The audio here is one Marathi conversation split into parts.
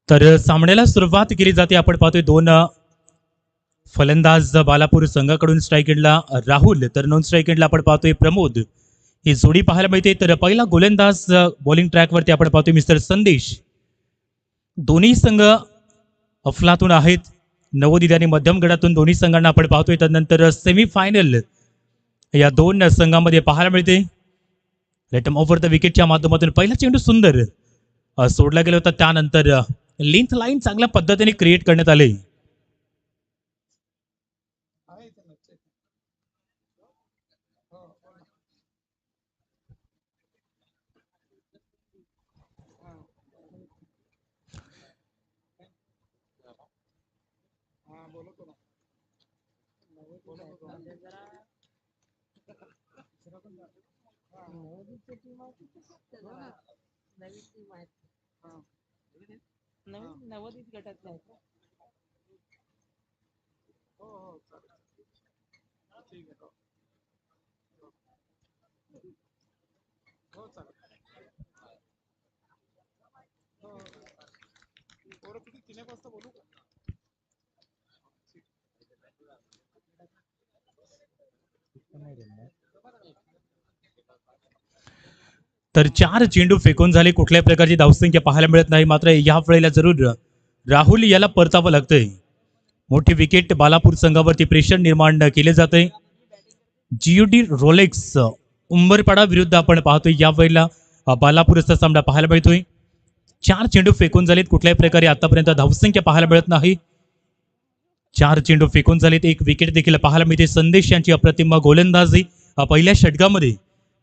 तर सामन्याला सुरुवात केली जाते. आपण पाहतोय दोन फलंदाज बालापूर संघाकडून स्ट्राईक एंडला राहुल, तर नॉन स्ट्राईक एंडला आपण पाहतोय प्रमोद. ही जोडी पाहायला मिळते. तर पहिला गोलंदाज बॉलिंग ट्रॅकवरती आपण पाहतोय मिस्टर संदेश. दोन्ही संघ अफलातून आहेत. नवोदित आणि मध्यम गटातून दोन्ही संघांना आपण पाहतोय. त्यानंतर सेमीफायनल या दोन संघांमध्ये पाहायला मिळते. लेटम ओव्हर द विकेटच्या माध्यमातून पहिला चेंडू सुंदर सोडला गेला होता. त्यानंतर लेंथ लाईन चांगल्या पद्धतीने क्रिएट करण्यात आले. नवोदित गटातला आहे. तर चार चेंडू फेकून झाले. कुठल्याही प्रकारची धावसंख्या पाहायला मिळत नाही. मात्र या वेळेला जरूर राहुल याला परतावं लागतंय. मोठी विकेट बालापूर संघावरती प्रेशर निर्माण केले जाते. जीओडी रोलेक्स उंबरपाडा विरुद्ध आपण पाहतोय या वेळेला बालापूरचा सामना पाहायला मिळतोय. चार चेंडू फेकून झालेत. कुठल्याही प्रकारे आतापर्यंत धावसंख्या पाहायला मिळत नाही. चार चेंडू फेकून झालेत. एक विकेट देखील पाहायला मिळते. संदेश यांची अप्रतिम गोलंदाजी पहिल्या षटकामध्ये.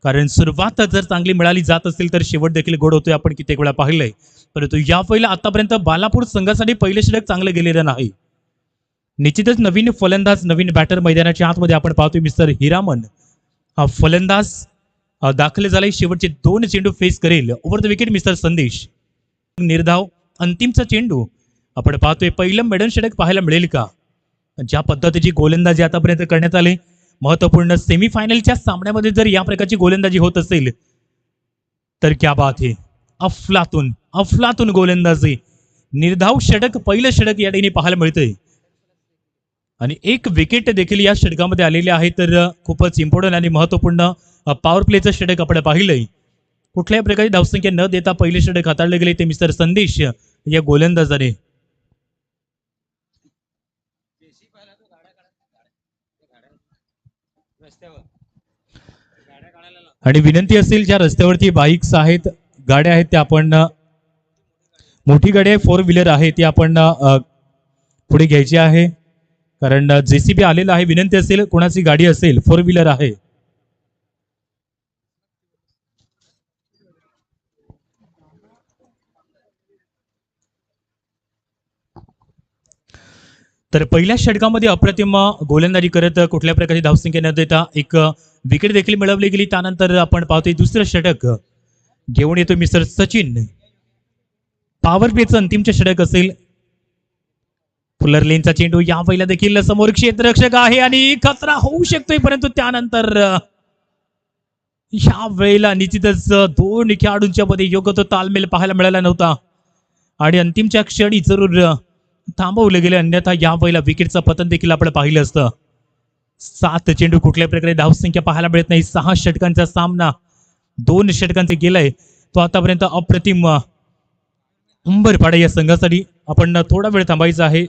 कारण सुरुवात जर चांगली मिळाली जात असेल तर शेवट देखील गोड होतोय. आपण कित्येक वेळा पाहिलंय. परंतु या वेळेला आतापर्यंत बालापूर संघासाठी पहिले षटक चांगलं गेलेलं नाही. निश्चितच नवीन फलंदाज नवीन बॅटर मैदानाच्या आतमध्ये आपण पाहतोय मिस्टर हिरामन. हा फलंदाज दाखल झालाय. शेवटचे दोन चेंडू फेस करेल. ओव्हर द विकेट मिस्टर संदेश. निर्धाव अंतिमचा चेंडू आपण पाहतोय. पहिलं मेडन षटक पाहायला मिळेल का? ज्या पद्धतीची गोलंदाजी आतापर्यंत करण्यात आली. महत्वपूर्ण सेमीफायनलच्या सामन्यामध्ये जर या प्रकारची गोलंदाजी होत असेल तर क्या बात आहे. अफलातून अफलातून गोलंदाजी. निर्धाव षटक पहिलं षटक या ठिकाणी पाहायला मिळतंय. आणि एक विकेट देखील या षटकामध्ये आलेले आहे. तर खूपच इम्पॉर्टंट आणि महत्वपूर्ण पॉवर प्लेचं षटक आपण पाहिलंय. कुठल्याही प्रकारची धावसंख्या न देता पहिले षटक हाताळले गेले ते मिस्टर संदेश या गोलंदाजाने. आणि विनंती असेल ज्या रस्त्यावरती बाईक्स आहेत गाड्या आहेत त्या आपण मोठी गाडी आहे 4 व्हीलर आहे ती आपण पुढे घ्यायची आहे. कारण जेसीबी आलेला आहे. विनंती असेल कोणाची गाडी असेल 4 व्हीलर आहे तर पहिल्या षटकामध्ये अप्रतिम गोलंदाजी करत कुठल्या प्रकारची धावसंख्या न देता एक विकेट देखील मिळवली गेली. त्यानंतर आपण पाहतोय दुसरं षटक घेऊन येतो मिस्टर सचिन. पॉवर प्लेचं अंतिमचे षटक असेल. फुलर लेनचा चेंडू या वेळेला देखील समोर क्षेत्ररक्षक आहे आणि खतरा होऊ शकतोय. परंतु त्यानंतर या वेळेला निश्चितच दोन खेळाडूंच्या मध्ये योग्य तो तालमेल पाहायला मिळाला नव्हता आणि अंतिमच्या क्षणी जरूर थांबवले गेले. अन्यथा या वेळेला विकेटचं पतन देखील आपण पाहिलं असतं. 7 चेंडू कुठल्या प्रकारे धावसंख्या पाहायला मिळत नाही. 6 षटकांचा सामना 2 षटकांचे गेलाय तो आतापर्यंत अप्रतिम उंबरपाडा या संघासाठी. आपण थोडा वेळ थांबायचा आहे.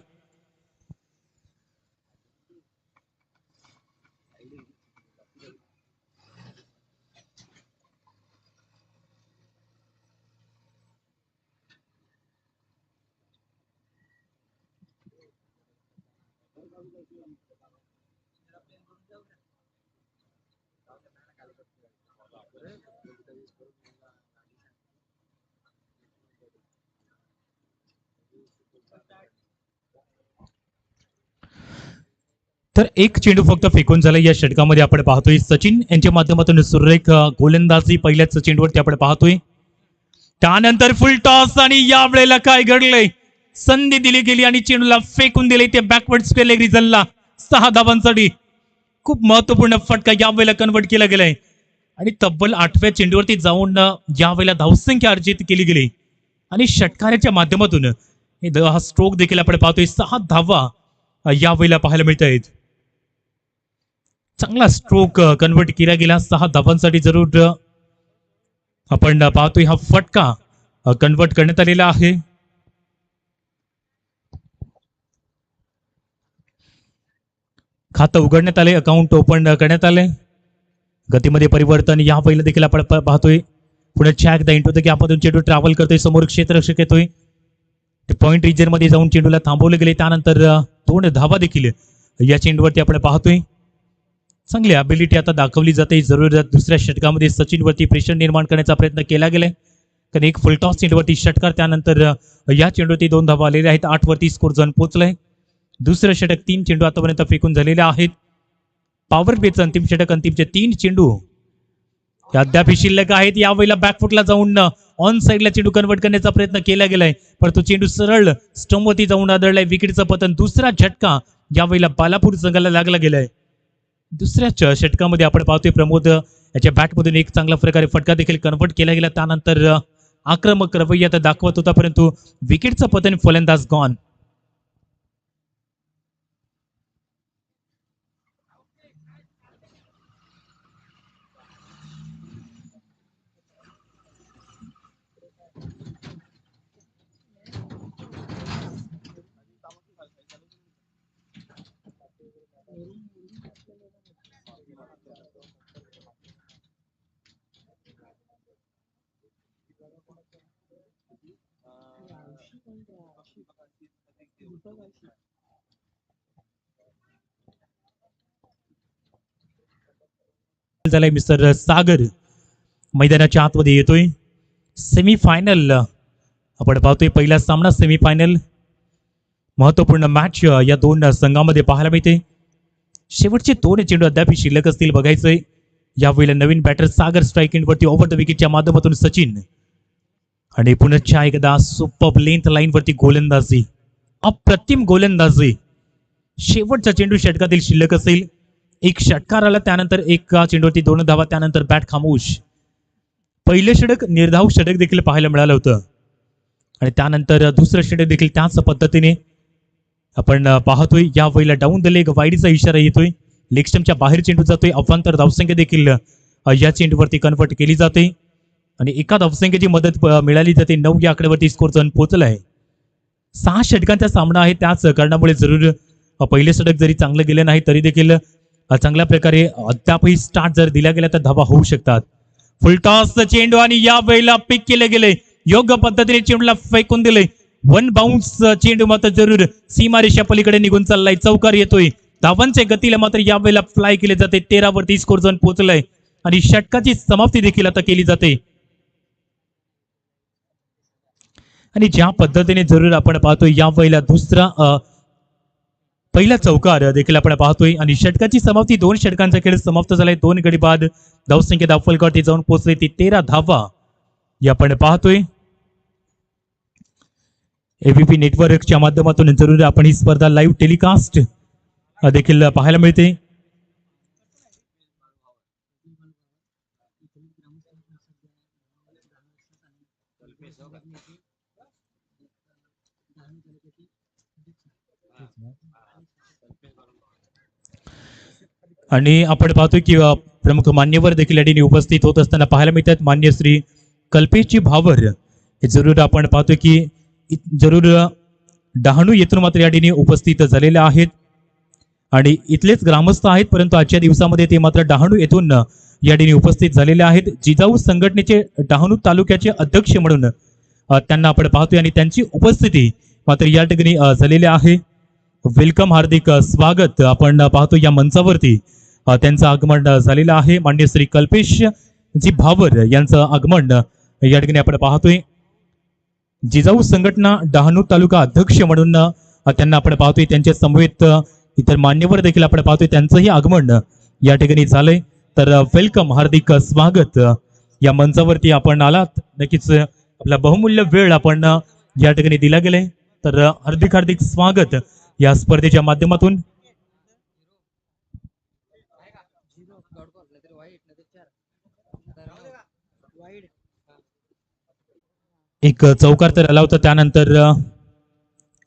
तर एक चेंडू फक्त फेकून झाला या षटकामध्ये. आपण पाहतोय सचिन यांच्या माध्यमातून सुरेख गोलंदाजी पहिल्याच चेंडूवरती आपण पाहतोय. त्यानंतर फुल टॉस आणि या वेळेला काय घडलंय. संधी दिली गेली आणि चेंडूला फेकून दिले ते बॅकवर्ड स्क्वेअर लेग रिझनला 6 धावांसाठी. खूप महत्वपूर्ण फटका यावेळेला कन्वर्ट केला गेलाय आणि तब्बल 8व्या चेंडूवरती जाऊन यावेळेला धावसंख्या अर्जित केली गेली आणि षटकाराच्या माध्यमातून हा स्ट्रोक देखील आपण पाहतोय 6 धावा यावेळेला पाहायला मिळत आहेत. चांगला स्ट्रोक कन्वर्ट केला गेला 6 धावांसाठी जरूर आपण पाहतोय हा फटका कन्वर्ट करण्यात आलेला आहे. खातं उघडण्यात आले, अकाउंट ओपन करण्यात आले. गतीमध्ये परिवर्तन या पहिलं देखील आपण पाहतोय. पुढे चॅक द इंटू द गॅपमधून चेंडू ट्रॅव्हल करतोय, समोर क्षेत्ररक्षक येतोय. पॉइंट रिजन मध्ये जाऊन चेंडूला थांबवले गेले, त्यानंतर 2 धावा देखील या चेंडूवरती आपण पाहतोय. चांगली अबिलिटी आता दाखवली जाते. जरूर दुसऱ्या षटकामध्ये सचिनवरती प्रेशर निर्माण करण्याचा प्रयत्न केला गेलाय, कारण एक फुलटॉस चेंडूवरती षटकार, त्यानंतर या चेंडूवरती 2 धावा आलेल्या आहेत. 8 वरती स्कोर झोन पोहोचलाय. दुसरं षटक 3 चेंडू आतापर्यंत फेकून झालेले आहेत. पॉवर प्लेचं अंतिम षटक, अंतिमचे 3 चेंडू अद्याप शिल्लक आहेत. यावेळेला बॅकफुटला जाऊन ऑन साईडला चेंडू कन्वर्ट करण्याचा प्रयत्न केला गेलाय, परंतु चेंडू सरळ स्टंपवरती जाऊन आदळलाय. विकेटचं पतन. दुसरा झटका यावेळेला बालापूर संघाला लागला गेलाय. दुसऱ्या षटकामध्ये आपण पाहतोय प्रमोद याच्या बॅटमधून एक चांगल्या प्रकारे फटका देखील कन्वर्ट केला गेला. त्यानंतर आक्रमक रवैया दाखवत होता, परंतु विकेटचं पतन, फलंदाज गॉन. झालाय मिस्टर सागर मैदानाच्या आतमध्ये येतोय. सेमीफायनल आपण पाहतोय. पहिला सामना सेमीफायनल, महत्वपूर्ण मॅच या 2 संघामध्ये पाहायला मिळते. शेवटचे 2 चेंडू अद्याप शिल्लक असतील, बघायचंय. यावेळेला नवीन बॅटर सागर स्ट्राईक वरती ओव्हर द विकेटच्या माध्यमातून सचिन, आणि पुनश्च एकदा सुपर लेंथ लाईन वरती गोलंदाजी, अप्रतिम गोलंदाजी. शेवटचा चेंडू षटकातील शिल्लक असेल. एक षटकार आला, त्यानंतर एका चेंडूवरती 2 धावा, त्यानंतर बॅट खामोश. पहिले षटक निर्धाव षटक देखील पाहायला मिळालं होतं, आणि त्यानंतर दुसरं षटक देखील त्याच पद्धतीने आपण पाहतोय. या वेळेला डाऊन द लेग वाईडचा इशारा येतोय. लेग स्टंपच्या बाहेर चेंडू जातोय. अवांतर धावसंख्या देखील या चेंडूवरती कन्वर्ट केली जाते, आणि एका धावसंख्येची मदत मिळाली जाते. 9 या आकड्यावरती स्कोर झोन पोहोचलाय. 6 षटकांचा सामना आहे. त्याच कारणामुळे जरूर पहिले षटक जरी चांगलं गेलं नाही तरी देखील चांगल्या प्रकारे अद्यापही स्टार्ट जर दिला गेला तर धावा होऊ शकतात. फुलटॉस चेंडू, आणि या वेळेला पिक केले गेले. योग्य पद्धतीने चेंडूला फेकून दिले. 1 बाउन्स चेंडू मात्र जरूर सीमारेषा पलीकडे निघून चाललाय. चौकार येतोय. धावांच्या गतीला मात्र या वेळेला फ्लाय केले जाते. 13 वरती स्कोर झोन पोहोचलाय, आणि षटकाची समाप्ती देखील आता केली जाते. आणि ज्या पद्धतीने जरूर आपण पाहतोय या वेळेला दुसरा पहिला चौकार देखील आपण पाहतोय, आणि षटकाची समाप्ती. 2 षटकांचा खेळ समाप्त झालाय. 2 गडी बाद धावसंख्या धावफलकावरती जाऊन पोहोचले ती 13 धावा या आपण पाहतोय. एबीपी नेटवर्कच्या माध्यमातून जरूर आपण ही स्पर्धा लाईव्ह टेलिकास्ट देखील पाहायला मिळते. आणि आपण पाहतोय की प्रमुख मान्यवर देखील या ठिकाणी उपस्थित होत असताना पाहायला मिळतात. मान्य श्री कल्पेशजी भावर हे जरूर आपण पाहतोय की जरूर डहाणू येथून मात्र या ठिकाणी उपस्थित झालेले आहेत, आणि इथलेच ग्रामस्थ आहेत, परंतु आजच्या दिवसामध्ये ते मात्र डहाणू येथून या ठिकाणी उपस्थित झालेले आहेत. जिजाऊ संघटनेचे डहाणू तालुक्याचे अध्यक्ष म्हणून त्यांना आपण पाहतोय, आणि त्यांची उपस्थिती मात्र या ठिकाणी झालेली आहे. वेलकम, हार्दिक स्वागत आपण पाहतो या मंचावरती. त्यांचं आगमन झालेलं आहे. मान्य श्री कल्पेश जी भावर यांचं आगमन या ठिकाणी आपण पाहतोय. जिजाऊ संघटना डहाणू तालुका अध्यक्ष म्हणून त्यांना आपण पाहतोय. त्यांच्या समवेत इतर मान्यवर देखील आपण पाहतोय, त्यांचंही आगमन या ठिकाणी झालंय. तर वेलकम, हार्दिक स्वागत. या मंचावरती आपण आलात, नक्कीच आपला बहुमूल्य वेळ आपण या ठिकाणी दिला गेलाय. तर हार्दिक हार्दिक स्वागत या स्पर्धेच्या माध्यमातून. एक चौकार तर आला होता, त्यानंतर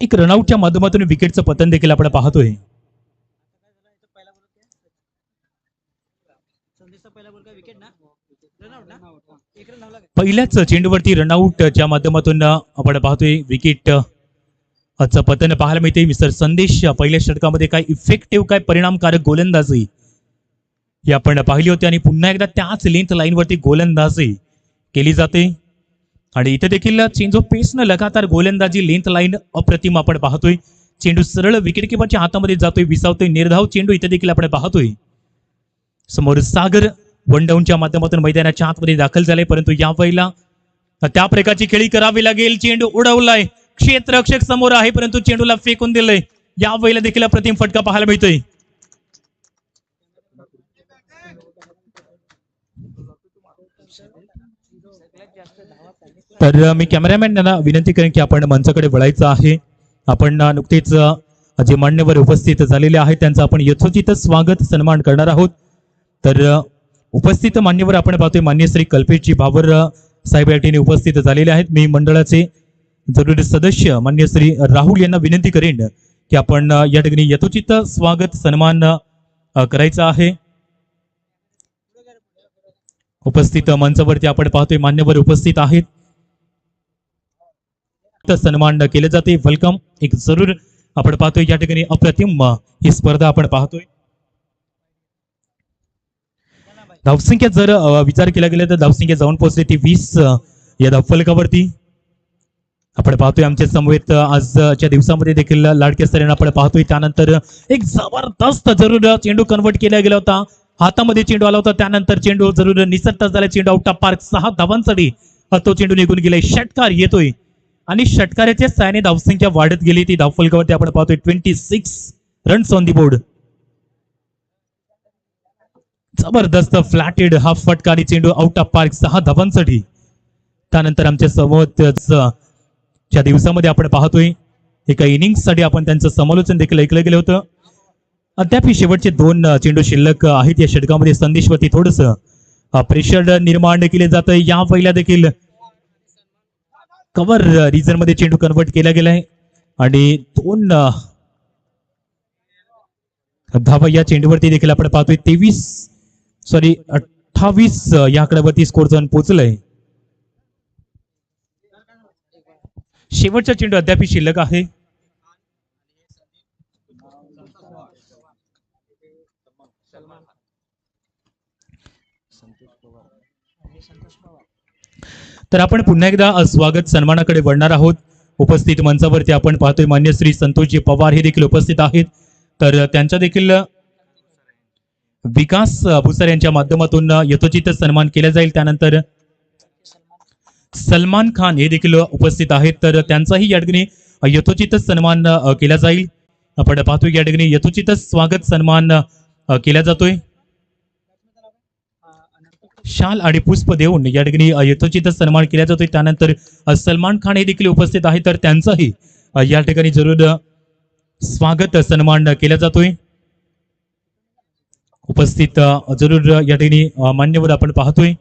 एक रनआउटच्या माध्यमातून विकेटचं पतन देखील आपण पाहतोय. पहिल्याच चेंडूवरती रनआउटच्या माध्यमातून आपण पाहतोय विकेट चं पतन पाहायला मिळते. मिस्टर संदेश पहिल्या षटकामध्ये काय इफेक्टिव्ह काय परिणामकारक गोलंदाजी ही आपण पाहिली होती आणि पुन्हा एकदा त्याच लेंथ लाईनवरती गोलंदाजी केली जाते. आणि इथे देखील चेंज ऑफ पेसनं लगातार गोलंदाजी लेंथ लाईन अप्रतिम आपण पाहतोय. चेंडू सरळ विकेट किपरच्या हातामध्ये जातोय, विसावतोय. निर्धाव चेंडू इथे देखील आपण पाहतोय. समोर सागर वन डाऊनच्या माध्यमातून मैदानाच्या आतमध्ये दाखल झाले, परंतु या वेळेला त्या प्रकारची खेळी करावी लागेल. चेंडू उडवलाय, क्षेत्ररक्षक समोर आहे परंतु चेंडूला फेकून दिलंय. या वेळेला देखील अप्रतिम फटका पाहायला मिळतोय. तर मी कॅमेरामॅनना विनंती करेन की आपण मंचाकडे वळायचं आहे. आपण नुकतेच जे मान्यवर उपस्थित झालेले आहेत त्यांचं आपण यथोचित स्वागत सन्मान करणार आहोत. तर उपस्थित मान्यवर आपण पाहतोय मान्य श्री कल्पेशजी भावर साहेब या ठिकाणी उपस्थित झालेले आहेत. मी मंडळाचे जरुरी सदस्य मान्य श्री राहुल यांना विनंती करेन की आपण या ठिकाणी यथोचित स्वागत सन्मान करायचा आहे. उपस्थित मंचावरती आपण पाहतोय मान्यवर उपस्थित आहेत, सन्मान केले जाते. वेलकम एक जरूर आपण पाहतोय या ठिकाणी अप्रतिम ही स्पर्धा आपण पाहतोय. धावसंख्या जर विचार केला गेला तर धावसंख्या जाऊन पोहोचली ती 20 या धावफलकावरती. आपण पाहतोय आमच्या समवेत आजच्या दिवसामध्ये देखील लाडके सर यांना आपण पाहतोय. त्यानंतर एक जबरदस्त जरूर चेंडू कन्वर्ट केला गेला होता, हातामध्ये चेंडू आला होता. त्यानंतर चेंडू जरूर निसटता झाला, चेंडू आउट ऑफ पार्क. 6 धावांसाठी तो चेंडू निघून गेलाय. षटकार येतोय आणि षटकाराच्या साहाय्याने धावसंख्या वाढत गेली. ती धावफलकावरती आपण पाहतोय 26 रन्स ऑन दी बोर्ड. जबरदस्त फ्लॅटेड हा फटका आणि चेंडू आउट ऑफ पार्क 6 धावांसाठी. त्यानंतर आमच्या समोरच्या दिवसामध्ये आपण पाहतोय एका इनिंग्ससाठी आपण त्यांचं समालोचन देखील ऐकलं गेलं होतं. अद्याप शेवटचे 2 चेंडू शिल्लक आहेत या षटकामध्ये. संदेशवरती थोडस प्रेशर निर्माण केले जातं. या पहिल्या देखील कव्हर रिजन मध्ये चेंडू कन्वर्ट केला गेलाय आणि 2 धावा या चेंडूवरती देखील आपण पाहतोय. 28 या आकड्यावरती स्कोर जाऊन पोहोचलाय. शेवटचा चेंडू अद्याप शिल्लक आहे. तर आपण पुन्हा एकदा स्वागत सन्मानाकडे वळणार आहोत. उपस्थित मंचावरती आपण पाहतोय मान्य श्री संतोषजी पवार हे देखील उपस्थित आहेत. तर त्यांचा देखील विकास भुसार यांच्या माध्यमातून यथोचित सन्मान केला जाईल. त्यानंतर सलमान खान हे देखील उपस्थित आहेत, तर त्यांचाही या ठिकाणी यथोचित सन्मान केला जाईल. आपण पाहतोय या ठिकाणी यथोचित स्वागत सन्मान केला जातोय. शाल आणि पुष्प देऊन या ठिकाणी यथोचित सन्मान केला जातोय. त्यानंतर सलमान खान हे देखील उपस्थित आहेत, तर त्यांचाही या ठिकाणी जरूर स्वागत सन्मान केला जातोय. उपस्थित जरूर या ठिकाणी मान्यवर आपण पाहतोय.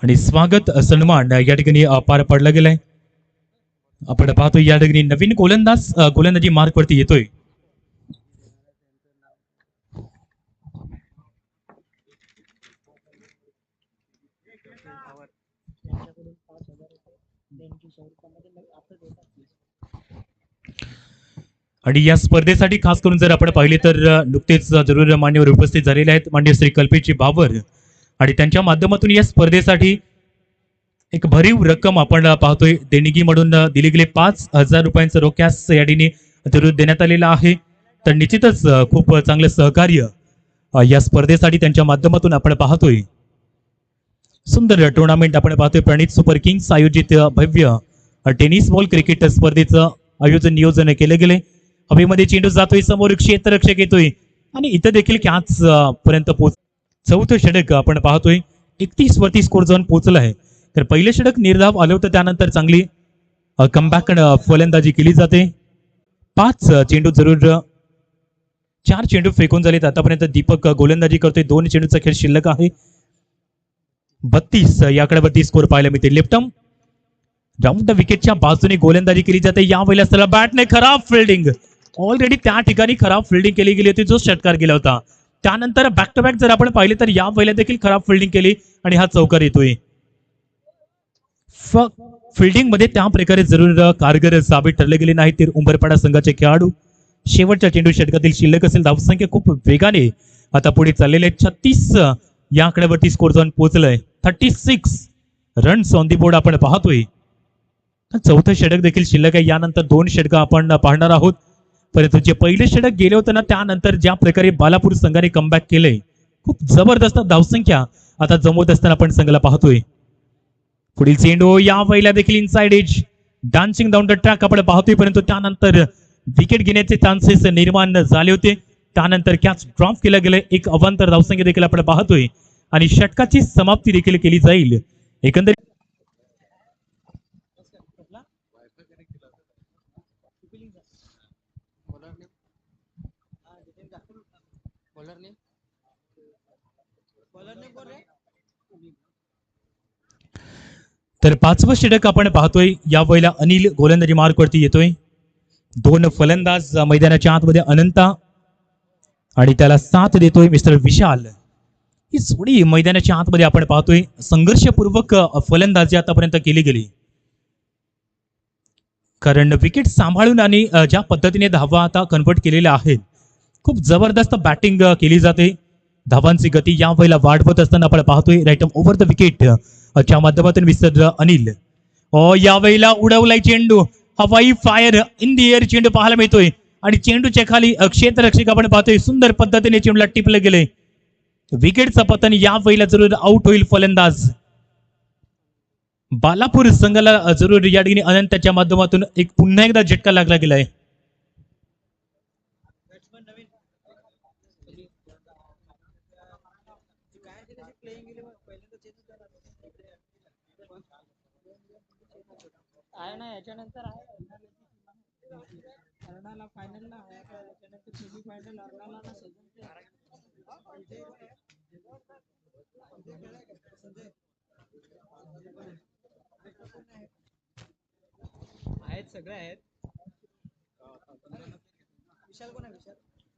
आणि स्वागत सन्मान या ठिकाणी पार पडला गेलाय. आपण पाहतोय या ठिकाणी नवीन गोलंदाजी मार्कवरती येतोय. आणि या स्पर्धेसाठी खास करून जर आपण पाहिले तर नुकतेच जरूर मान्यवर उपस्थित झालेले आहेत मान्य श्री कल्पेशजी भावर आणि त्यांच्या माध्यमातून या स्पर्धेसाठी एक भरीव रक्कम आपण पाहतोय देणगी म्हणून दिली गेली 5,000 रुपयांचं रोक्यास या ठिकाणी जरूर देण्यात आलेलं आहे. तर निश्चितच खूप चांगलं सहकार्य या स्पर्धेसाठी त्यांच्या माध्यमातून आपण पाहतोय. सुंदर टुर्नामेंट आपण पाहतोय. प्रणित सुपर किंग्स आयोजित भव्य टेनिस बॉल क्रिकेट स्पर्धेचं आयोजन नियोजन केलं गेले. हवेमध्ये चेंडू जातोय, समोर क्षेत्ररक्षक येतोय आणि इथं देखील कॅच पर्यंत चौथं षटक आपण पाहतोय 31 वरती स्कोर जाऊन पोहोचला आहे. तर पहिले षटक निर्धाव आलं होतं, त्यानंतर चांगली कमबॅक फलंदाजी केली जाते. 5 चेंडू जरूर 4 चेंडू फेकून झालेत आतापर्यंत. दीपक गोलंदाजी करतोय. 2 चेंडूचा खेळ शिल्लक आहे. 32 याकड्यावरती स्कोर पाहायला मिळते. लेफ्टम राऊंड विकेटच्या बाजूने गोलंदाजी केली जाते यावेळेला सरळ बॅटने खराब फिल्डिंग ऑलरेडी त्या ठिकाणी खराब फिल्डिंग केली गेली होती जो षटकार गेला होता. त्यानंतर बॅक टू बॅक जर आपण पाहिले तर या वेळेला देखील खराब फिल्डिंग केली आणि हा चौकार येतोय. फिल्डिंग मध्ये त्या प्रकारे जरूर कारगर साबित ठरले गेले नाही तर उंबरपाडा संघाचे खेळाडू शेवटच्या चेंडू षटकातील शिल्लक असेल धावसंख्या खूप वेगाने आता पुढे चाललेले 36 या आकड्यावरती स्कोर जाऊन पोहोचलंय. 36 रन्स ऑन दी बोर्ड आपण पाहतोय. चौथं षटक देखील शिल्लक आहे. यानंतर 2 षटक आपण पाहणार आहोत. परंतु जे पहिले षटक गेले होते ना त्यानंतर ज्या प्रकारे बालापूर संघाने कमबॅक केलंय खूप जबरदस्त धावसंख्या आता जमवत असताना आपण संघाला पाहतोय. पुढील चेंडू या वेळेला देखील inside edge dancing down the track आपण पाहतोय परंतु त्यानंतर विकेट घेण्याचे चान्सेस निर्माण झाले होते. त्यानंतर कॅच ड्रॉप केलं गेलं. एक अवांतर धावसंख्या देखील आपण पाहतोय आणि षटकाची समाप्ती देखील केली जाईल. एकंदरीत तर 5वं षटक आपण पाहतोय या वेळेला अनिल गोलंदाजी मार्कवरती येतोय. 2 फलंदाज मैदानाच्या आतमध्ये अनंता आणि त्याला साथ देतोय मिस्टर विशाल. ही जोडी मैदानाच्या आतमध्ये आपण पाहतोय संघर्षपूर्वक फलंदाजी आतापर्यंत केली गेली कारण विकेट सांभाळून आणि ज्या पद्धतीने धावा आता कन्वर्ट केलेल्या आहेत खूप जबरदस्त बॅटिंग केली जाते. धावांची गती या वेळेला वाढवत असताना आपण पाहतोय राईट ओव्हर द विकेट च्या माध्यमातून मिस्टर अनिल या वेळेला उडवलाय चेंडू. हवाई फायर इन दी एअर चेंडू पाहायला मिळतोय आणि चेंडूच्या खाली क्षेत्ररक्षक आपण पाहतोय सुंदर पद्धतीने चेंडूला टिपलं गेले. विकेटचं पतन या वेळेला जरूर आउट होईल फलंदाज. बालापूर संघाला जरूर या ठिकाणी अनंताच्या माध्यमातून एक पुन्हा एकदा झटका लागला गेलाय. सगळे आहेत. विशाल कोण आहे?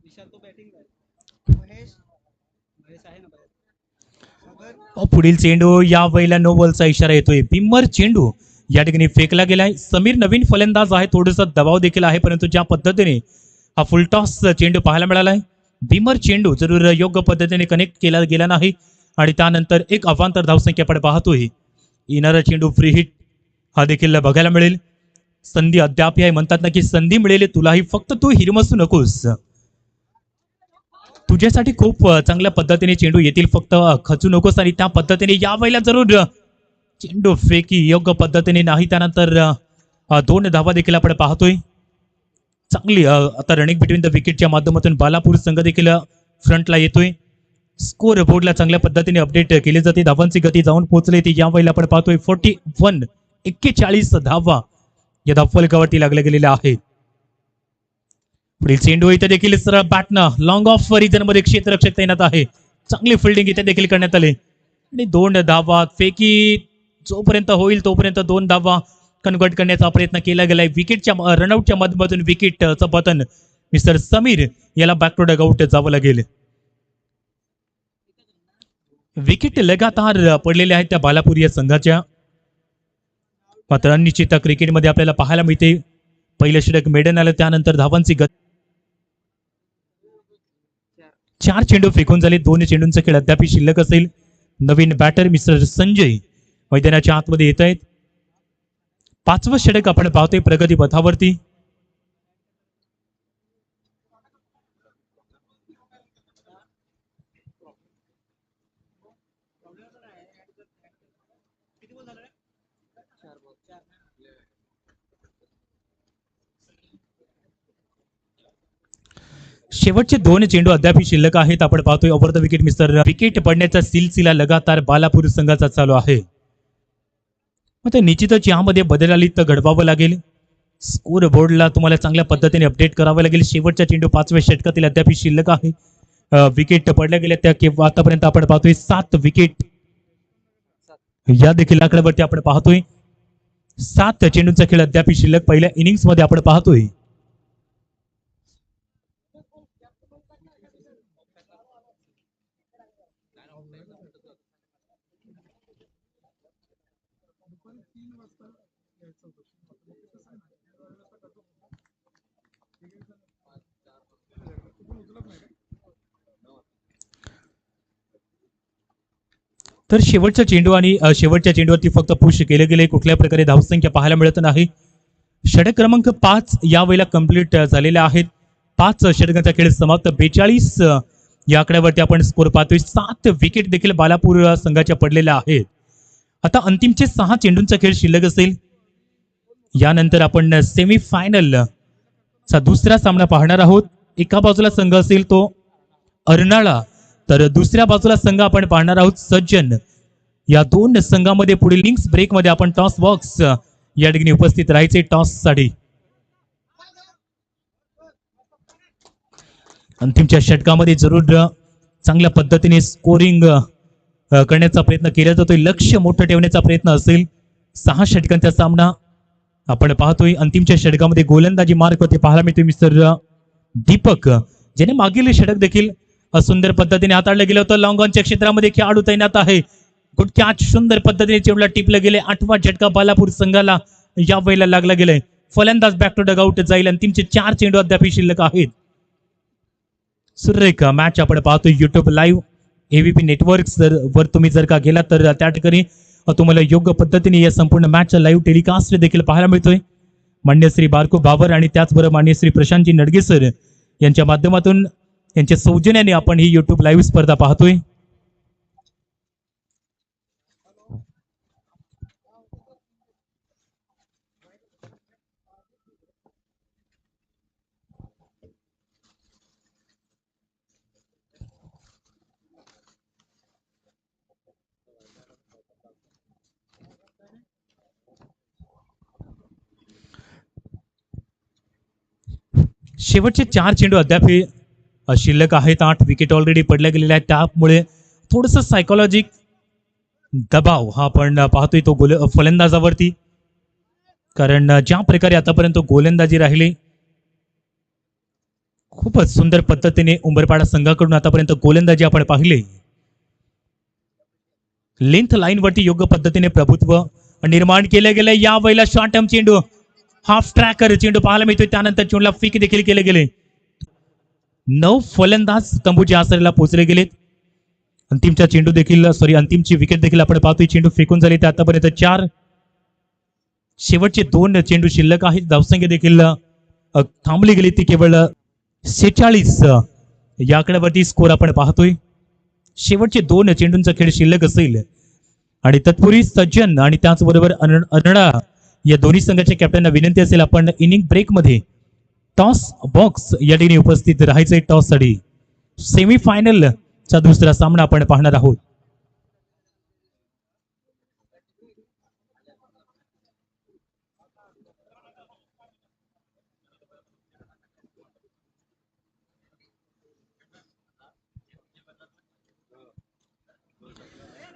विशाल तो बॅटिंग महेश आहे ना. पुढील चेंडू या वेळेला नो बॉलचा इशारा येतोय. बिम्मर चेंडू या ठिकाणी फेकला गेलाय. समीर नवीन फलंदाज आहे थोडासा दबाव देखील आहे परंतु ज्या पद्धतीने हा फुलटॉस चेंडू पाहायला मिळालाय बिमर चेंडू जरूर योग्य पद्धतीने कनेक्ट केला गेला नाही आणि त्यानंतर एक अवांतर धावसंख्या आपण पाहतोय. येणारा चेंडू फ्री हिट हा देखील बघायला मिळेल. संधी अद्याप आहे म्हणतात ना की संधी मिळेल तुलाही फक्त तू हिरमसू नकोस. तुझ्यासाठी खूप चांगल्या पद्धतीने चेंडू येतील फक्त खचू नकोस आणि त्या पद्धतीने या वेळेला जरूर चेंडू फेकी योग्य पद्धतीने नाही. त्यानंतर 2 धावा देखील आपण पाहतोय. चांगली आता रनिंग बिटवीन द विकेटच्या माध्यमातून बालापूर संघ देखील फ्रंटला येतोय. स्कोर बोर्डला चांगल्या पद्धतीने अपडेट केले जाते. धावांची गती जाऊन पोहोचली ती या वेळेला आपण पाहतोय 41 धावा या धावफलकावरती लागल्या गेलेल्या आहेत. पुढील चेंडू इथे देखील सरळ बॅटनं लॉंग ऑफ रिजन मध्ये क्षेत्ररक्षक तैनात आहे. चांगली फिल्डिंग इथे देखील करण्यात आली आणि 2 धावा फेकी जोपर्यंत होईल तोपर्यंत 2 धावा कन्वर्ट करण्याचा प्रयत्न केला गेलाय. विकेटच्या रनआउटच्या माध्यमातून विकेटचं पतन मिस्टर समीर याला बॅक टू डगआउट जावं लागेल. विकेट लगातार पडलेल्या आहेत त्या बालापूर या संघाच्या. मात्र अनिश्चित क्रिकेटमध्ये आपल्याला पाहायला मिळते पहिलं षटक मेडन आलं त्यानंतर धावांची गती 4 चेंडू फेकून झाले. 2 चेंडूंचा खेळ अद्याप शिल्लक असेल. नवीन बॅटर मिस्टर संजय मैदानाच्या आतमध्ये येत आहेत. 5वं षटक आपण पाहतोय प्रगती पथावरती. शेवटचे 2 चेंडू अद्याप शिल्लक आहेत. आपण पाहतोय over the wicket mister wicket पडण्याचा सिलसिला लगातार बालापूर संघाचा चालू आहे. मग निश्चितच यामध्ये बदल आली तर घडवावं लागेल. स्कोर बोर्डला तुम्हाला चांगल्या पद्धतीने अपडेट करावं लागेल. शेवटचा चेंडू 5व्या षटकातील अद्याप शिल्लक आहे. विकेट पडल्या गेल्या त्या किंवा आतापर्यंत आपण पाहतोय 7 विकेट या देखील आकड्यावरती आपण पाहतोय 7 चेंडूंचा खेळ अद्याप शिल्लक पहिल्या इनिंग्स मध्ये आपण पाहतोय. तर शेवटचा चेंडू आणि शेवटच्या चेंडूवरती फक्त पुश केले गेले. कुठल्या प्रकारे धावसंख्या पाहायला मिळत नाही. षटक क्रमांक 5 यावेळेला कंप्लीट झालेल्या आहेत. 5 षटकांचा खेळ समाप्त. 42 या आकड्यावरती आपण स्कोर पाहतोय. 7 विकेट देखील बालापूर संघाच्या पडलेल्या आहेत. आता अंतिमचे 6 चेंडूंचा खेळ शिल्लक असेल. यानंतर आपण सेमीफायनल चा दुसरा सामना पाहणार आहोत. एका बाजूला संघ असेल तो अर्नाळा, तर दुसऱ्या बाजूला संघ आपण पाहणार आहोत सज्जन. या दोन संघामध्ये पुढील इनिंग्स ब्रेक मध्ये आपण टॉस बॉक्स या ठिकाणी उपस्थित राहायचे टॉस साठी. अंतिमच्या षटकामध्ये जरूर चांगल्या पद्धतीने स्कोरिंग करण्याचा प्रयत्न केला जातोय. लक्ष मोठं ठेवण्याचा प्रयत्न असेल. 6 षटकांचा सामना आपण पाहतोय. अंतिमच्या षटकामध्ये गोलंदाजी मार्क होते पाहायला मिळतोय मिस्टर दीपक, ज्याने मागील षटक देखील सुंदर पद्धतीने हाताळलं गेलं होतं. लॉंग ऑनच्या क्षेत्रामध्ये खेळाडू तैनात आहे. गुड कॅच, सुंदर पद्धतीने चेंडूला टिपलं गेले. 8वा झटका बालापूर संघाला या वेळेला लागला गेलाय. फलंदाज बॅक टू डगआउट जाईल. अंतिमचे 4 चेंडू अद्याप शिल्लक आहेत. सुरेख मॅच आपण पाहतोय युट्यूब लाईव्ह एव्हीपी नेटवर्क वर तुम्ही जर का गेला तर त्या ठिकाणी तुम्हाला योग्य पद्धतीने या संपूर्ण मॅचचा लाईव्ह टेलिकास्ट देखील पाहायला मिळतोय. मान्य श्री बारको बाबर आणि त्याचबरोबर मान्य श्री प्रशांतजी नडगे सर यांच्या माध्यमातून यांच्या सौजन्याने आपण ही युट्यूब लाईव्ह स्पर्धा पाहतोय. शेवटचे 4 चेंडू अद्याप शिल्लक आहेत. 8 विकेट ऑलरेडी पडल्या गेलेल्या आहेत. त्यामुळे थोडस सायकोलॉजिक दबाव हा आपण पाहतोय तो फलंदाजावरती, कारण ज्या प्रकारे आतापर्यंत गोलंदाजी राहिली खूपच सुंदर पद्धतीने उंबरपाडा संघाकडून आतापर्यंत गोलंदाजी आपण पाहिली. लेंथ लाईन वरती योग्य पद्धतीने प्रभुत्व निर्माण केलं गेलं. या वेळेला शॉर्ट टर्म चेंडू, हाफ ट्रॅकर चेंडू पाहायला मिळतोय. त्यानंतर चेंडूला फिक देखील केले गेले. 9 फलंदाज तंबूच्या आसरेला पोहोचले गेलेत. अंतिमचा चेंडू देखील अंतिमची विकेट देखील आपण पाहतोय. चेंडू फेकून झाले. आतापर्यंत 4 शेवटचे 2 चेंडू शिल्लक आहेत. धावसंख्या देखील थांबली गेली ती केवळ 46 या आकड्यावरती स्कोर आपण पाहतोय. शेवटचे 2 चेंडूंचा खेळ शिल्लक असेल आणि तत्पूर्वी सज्जन आणि त्याचबरोबर अर्नाळा या दोन्ही संघाच्या कॅप्टनना विनंती असेल आपण इनिंग ब्रेक मध्ये टॉस बॉक्स या ठिकाणी उपस्थित राहायचंय टॉस साठी. सेमीफायनल चा दुसरा सामना आपण पाहणार आहोत.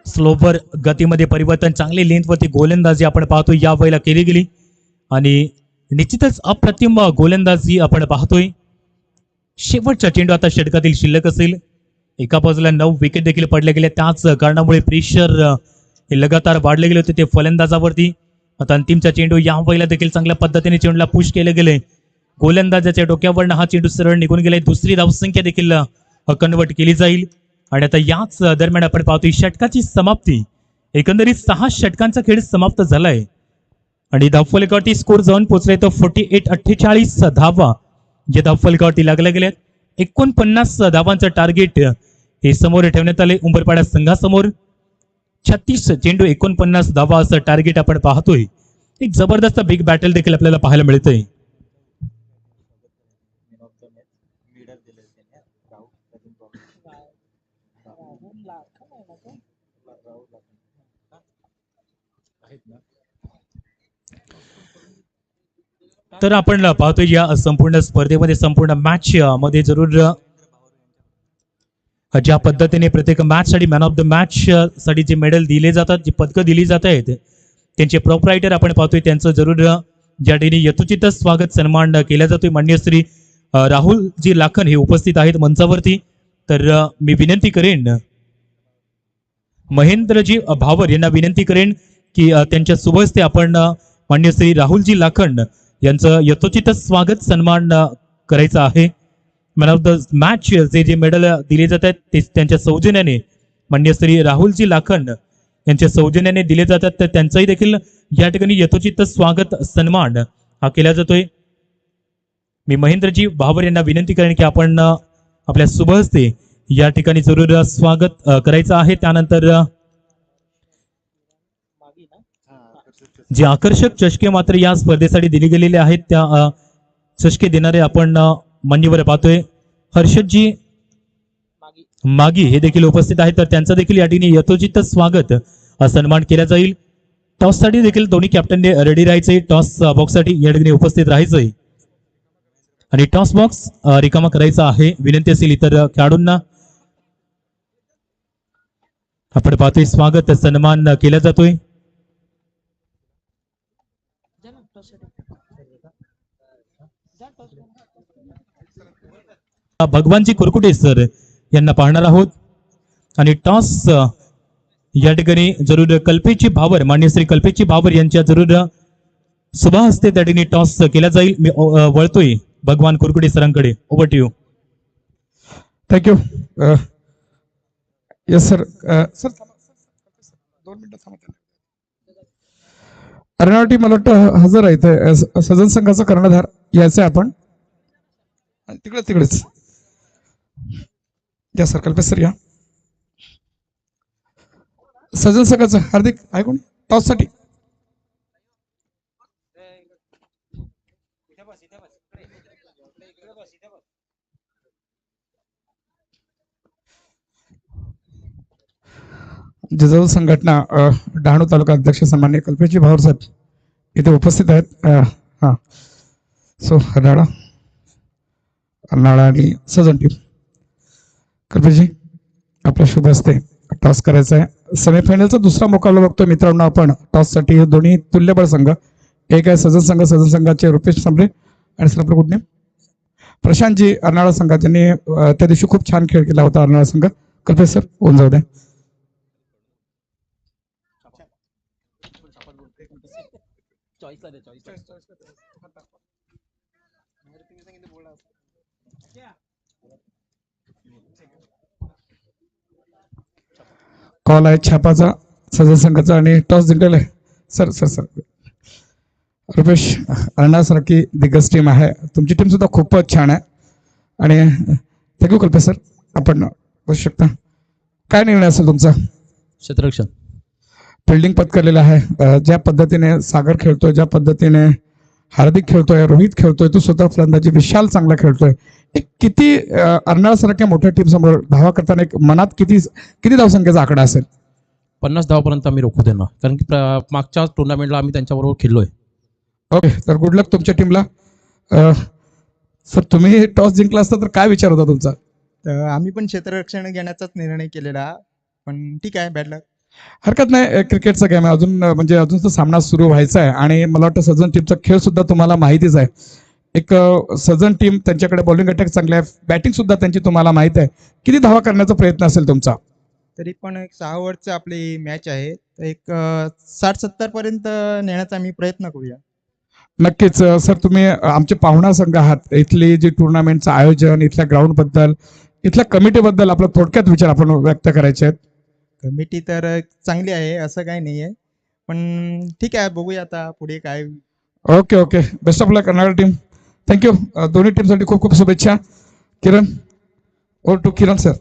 स्लोवर गतीमध्ये परिवर्तन, चांगली लेंथवरती गोलंदाजी आपण पाहतो या वेळेला केली गेली आणि निश्चितच अप्रतिम गोलंदाजी आपण पाहतोय. शेवटचा चेंडू आता षटकातील शिल्लक असेल. एका बाजूला 9 विकेट देखील पडल्या गेल्या. त्याच कारणामुळे प्रेशर हे लगातार वाढले गेले होते ते फलंदाजावरती. आता अंतिमचा चेंडू या वेळेला देखील चांगल्या पद्धतीने चेंडूला पुश केले गेले. गोलंदाजाच्या डोक्यावरनं हा चेंडू सरळ निघून गेलाय. दुसरी धावसंख्या देखील कन्वर्ट केली जाईल आणि आता याच दरम्यान आपण पाहतोय षटकाची समाप्ती. एकंदरीत 6 षटकांचा खेळ समाप्त झालाय आणि धावफलकावरती स्कोर जाऊन पोहोचलाय तो 48-48 धावा जे धावफलकावरती लागल्या गेल्यात. 49 धावांचं टार्गेट हे समोर ठेवण्यात आले उंबरपाडा संघासमोर. 36 चेंडू 49 धावा असं टार्गेट आपण पाहतोय. एक जबरदस्त बिग बॅटल देखील आपल्याला पाहायला मिळतंय. तर आपण पाहतोय या संपूर्ण स्पर्धेमध्ये संपूर्ण मॅच मध्ये जरूर ज्या पद्धतीने प्रत्येक मॅच साठी मॅन ऑफ द मॅच साठी जे मेडल दिले जातात, जी पदकं दिली जात आहेत त्यांचे प्रॉपरायटर आपण पाहतोय त्यांचं जरूर या ठिकाणी यथोचित स्वागत सन्मान केला जातोय. माननीय श्री राहुलजी लाखन हे उपस्थित आहेत मंचावरती. तर मी विनंती करेन महेंद्रजी भावर यांना विनंती करेन की त्यांच्या शुभ हस्ते आपण माननीय श्री राहुलजी लाखन यांचं यथोचित स्वागत सन्मान करायचं आहे. मॅन ऑफ द मॅच जे मेडल दिले जात आहेत ते त्यांच्या सौजन्याने माननीय श्री राहुलजी लाखन यांच्या सौजन्याने दिले जातात. तर त्यांचंही देखील या ठिकाणी यथोचित स्वागत सन्मान हा केला जातोय. मी महेंद्रजी भावर यांना विनंती करेन की आपण आपल्या शुभ हस्ते या ठिकाणी जरूर स्वागत करायचं आहे. त्यानंतर जे आकर्षक चषके मात्र या स्पर्धेसाठी दिले गेलेले आहेत त्या चषके देणारे आपण मान्यवर पाहतोय. हर्षदजी मागी हे देखील उपस्थित आहेत. तर त्यांचं देखील या ठिकाणी यथोचित स्वागत सन्मान केला जाईल. टॉस साठी देखील दोन्ही कॅप्टनने रेडी राहायचंय. टॉस बॉक्स साठी या ठिकाणी उपस्थित राहायचंय आणि टॉस बॉक्स रिकामा करायचा आहे. विनंती असेल इतर खेळाडूंना. आपण पाहतोय स्वागत सन्मान केला जातोय. भगवानजी कुरकुटे सर यांना पाहणार आहोत आणि टॉस या ठिकाणी जरूर कल्पेची भावर मान्य श्री कल्पेची भावर यांच्या जरूर शुभ हस्ते त्या ठिकाणी टॉस केला जाईल. मी वळतोय भगवान कुरकुटे सरांकडे. Over to you. Thank you. Yes sir. Sir 2 मिनिटं थांबा. अर्नावटी मला वाटतं हजर आहे इथे सजन संघाचा कर्णधार यायचं आपण तिकडेच या सर. कल्पेश सर या. सजन संघाचं हार्दिक आहे कोण टॉस साठी. जिजाऊ संघटना डहाणू तालुका अध्यक्ष सन्माननीय कल्पेशजी भावर साहेब इथे उपस्थित आहेत. हां सो अर्नाळा आणि सजन टीम. कल्पेशजी आपल्या शुभ हस्ते टॉस करायचा आहे. सेमीफायनलचा दुसरा मुकाबला बघतोय मित्रांनो आपण टॉस साठी. दोन्ही तुल्यबळ संघ. एक आहे सजन संघ. सजन संघाचे रुपेश सांबरे आणि सर आपलं कुठे प्रशांतजी अर्नाळा संघात. त्यांनी त्या दिवशी खूप छान खेळ केला होता अर्नाळा संघ. कल्पेश सर होऊन जाऊ द्या. कॉल आहे छापाचा सजन संघाचा आणि टॉस जिंकलेला आहे. सर सर सर रुपेश अर्णासारखी दिग्गज टीम आहे. तुमची टीम सुद्धा खूपच छान आहे आणि थँक्यू कल्पेश सर. आपण बसू शकता. काय निर्णय असेल तुमचा. क्षेत्ररक्षण फिल्डिंग पत्करलेलं आहे. ज्या पद्धतीने सागर खेळतोय, ज्या पद्धतीने हार्दिक खेळतोय, रोहित खेळतोय, तो स्वतः फलंदाजी विशाल चांगला खेळतोय. एक किती अर्नाळसारख्या मोठ्या टीम समोर धावा करताना एक मनात किती धावसंख्येचा आकडा असेल. 50 धावापर्यंत आम्ही रोखू त्यांना, कारण की मागच्या टुर्नामेंटला आम्ही त्यांच्याबरोबर खेळलोय. ओके तर गुड लक तुमच्या टीमला. सर तुम्ही टॉस जिंकला असता तर काय विचार होता तुमचा. तर आम्ही पण क्षेत्ररक्षण घेण्याचाच निर्णय केलेला, पण ठीक आहे, बॅड लक. हरकत नाही. क्रिकेटचा गेम आहे अजून, म्हणजे अजून तो सामना सुरू व्हायचा आहे आणि मला वाटतं सजन टीमचा खेळ सुद्धा तुम्हाला माहितीच आहे. एक सजन टीम त्यांच्याकडे बॉलिंग अटॅक चांगला आहे, बॅटिंग सुद्धा त्यांची तुम्हाला माहिती आहे. किती धावा करण्याचा प्रयत्न असेल तुमचा. तरी पण एक 6 ओव्हरची आपली मॅच आहे, तर एक 60-70 पर्यंत नेण्याचा आम्ही प्रयत्न करूया. नक्कीच सर. तुम्ही आमचे पाहुणा संघ आहात. इथली जी टुर्नामेंटचं आयोजन, इथल्या ग्राउंड बद्दल, इथल्या कमिटी बद्दल आपला थोडक्यात विचार आपण व्यक्त करायचे आहेत. कमिटी तर चांगली आहे, असं काही नाही आहे, पण ठीक आहे, बघूया आता पुढे काय. Okay okay. Best of luck Karnataka team. Thank you. दोन्ही टीमसाठी खूप खूप शुभेच्छा. किरण ओर टू किरण सर.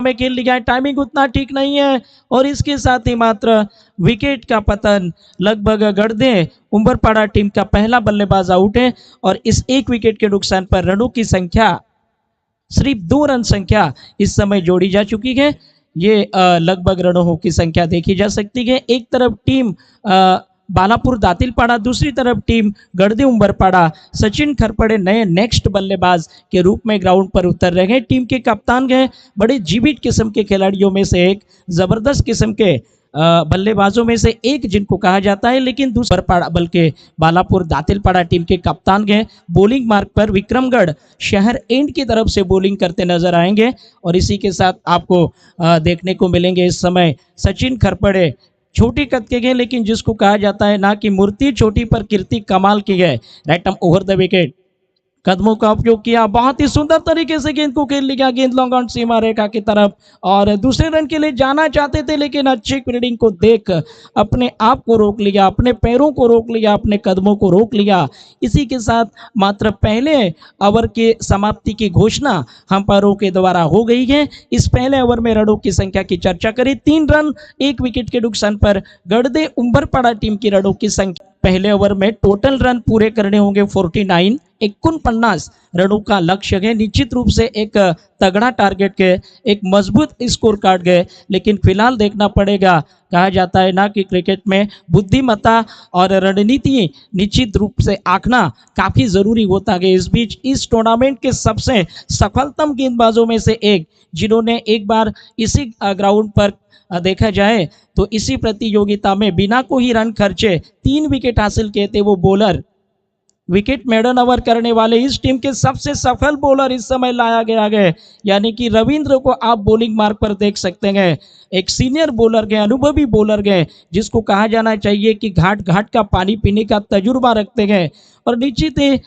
में खेल लिया है, टाइमिंग उतना ठीक नहीं है और इसके साथ ही मात्र विकेट का पतन। लगभग गढ़दे उम्बरपाड़ा टीम का पहला बल्लेबाज आउट है और इस एक विकेट के नुकसान पर रनों की संख्या सिर्फ 2 रन संख्या इस समय जोड़ी जा चुकी है। ये लगभग रनों की संख्या देखी जा सकती है। एक तरफ टीम बालापुर दातिलपाड़ा, दूसरी तरफ टीम गढ़दे उम्बरपाड़ा। सचिन खरपड़े नए नेक्स्ट बल्लेबाज के रूप में ग्राउंड पर उतर रहे हैं। टीम के कप्तान गए बड़े जीवित किस्म के खिलाड़ियों में से एक, जबरदस्त किस्म के बल्लेबाजों में से एक जिनको कहा जाता है, लेकिन दूसरा बल्कि बालापुर दातिलपाड़ा टीम के कप्तान गए बॉलिंग मार्ग पर विक्रमगढ़ शहर एंड की तरफ से बॉलिंग करते नजर आएंगे और इसी के साथ आपको देखने को मिलेंगे इस समय सचिन खरपड़े। छोटी कद के गए लेकिन जिसको कहा जाता है ना कि मूर्ति छोटी पर कीर्ति कमाल की है। Right arm over the wicket, कदमों का उपयोग किया, बहुत ही सुंदर तरीके से गेंद को खेल लिया, गेंद लॉन्ग ऑन सीमा रेखा की तरफ और दूसरे रन के लिए जाना चाहते थे लेकिन अच्छी फील्डिंग को देख अपने आप को रोक लिया, अपने पैरों को रोक लिया, अपने कदमों को रोक लिया। इसी के साथ मात्र पहले ओवर के समाप्ति की घोषणा अंपायरों के द्वारा हो गई है। इस पहले ओवर में रनों की संख्या की चर्चा करें, 3 रन 1 विकेट के नुकसान पर गढ़दे उम्बरपाड़ा टीम की रनों की संख्या। पहले ओवर में टोटल रन पूरे करने होंगे 49, 49 रनों का लक्ष्य है। निश्चित रूप से एक तगड़ा टारगेट के, एक मजबूत स्कोर कार्ड गए, लेकिन फिलहाल देखना पड़ेगा। कहा जाता है ना कि क्रिकेट में बुद्धिमत्ता और रणनीति निश्चित रूप से आंकना काफी जरूरी होता है। इस बीच इस टूर्नामेंट के सबसे सफलतम गेंदबाजों में से एक, जिन्होंने एक बार इसी ग्राउंड पर देखा जाए तो इसी प्रतियोगिता में बिना कोई रन खर्चे 3 विकेट हासिल किए थे, वो बॉलर विकेट मेडन ओवर करने वाले इस टीम के सबसे सफल बॉलर इस समय लाया गया है, यानी कि रविंद्र को आप बॉलिंग मार्ग पर देख सकते हैं। एक सीनियर बॉलर गए, अनुभवी बॉलर गए, जिसको कहा जाना चाहिए कि घाट घाट का पानी पीने का तजुर्बा रखते हैं और निश्चित ही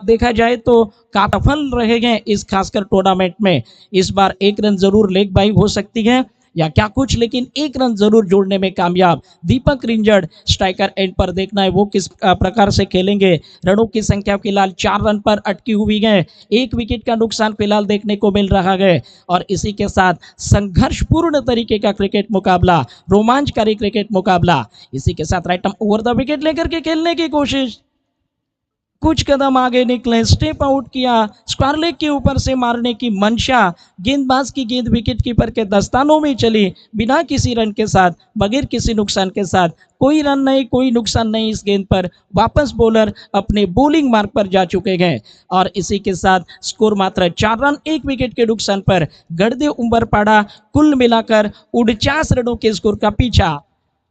देखा जाए तो काफी सफल रहे हैं इस खासकर टूर्नामेंट में। इस बार 1 रन जरूर लेग बाई हो सकती है या क्या कुछ, लेकिन 1 रन जरूर जोड़ने में कामयाब। दीपक रिंजड़ स्ट्राइकर एंड पर देखना है वो किस प्रकार से खेलेंगे। रनों की संख्या फिलहाल 4 रन पर अटकी हुई है, 1 विकेट का नुकसान फिलहाल देखने को मिल रहा है और इसी के साथ संघर्षपूर्ण तरीके का क्रिकेट मुकाबला, रोमांचकारी क्रिकेट मुकाबला। इसी के साथ right arm over the wicket लेकर के खेलने की कोशिश, कुछ कदम आगे निकले, स्टेप आउट किया, स्क्वायर लेग के ऊपर से मारने की मंशा, गेंदबाज की गेंद विकेट कीपर के दस्तानों में चली, बिना किसी रन के साथ, बगैर किसी नुकसान के साथ, कोई रन नहीं, कोई नुकसान नहीं इस गेंद पर। वापस बॉलर अपने बॉलिंग मार्ग पर जा चुके हैं और इसी के साथ स्कोर मात्र 4 रन 1 विकेट के नुकसान पर गढ़दे उम्बरपाड़ा कुल मिलाकर 49 रनों के स्कोर का पीछा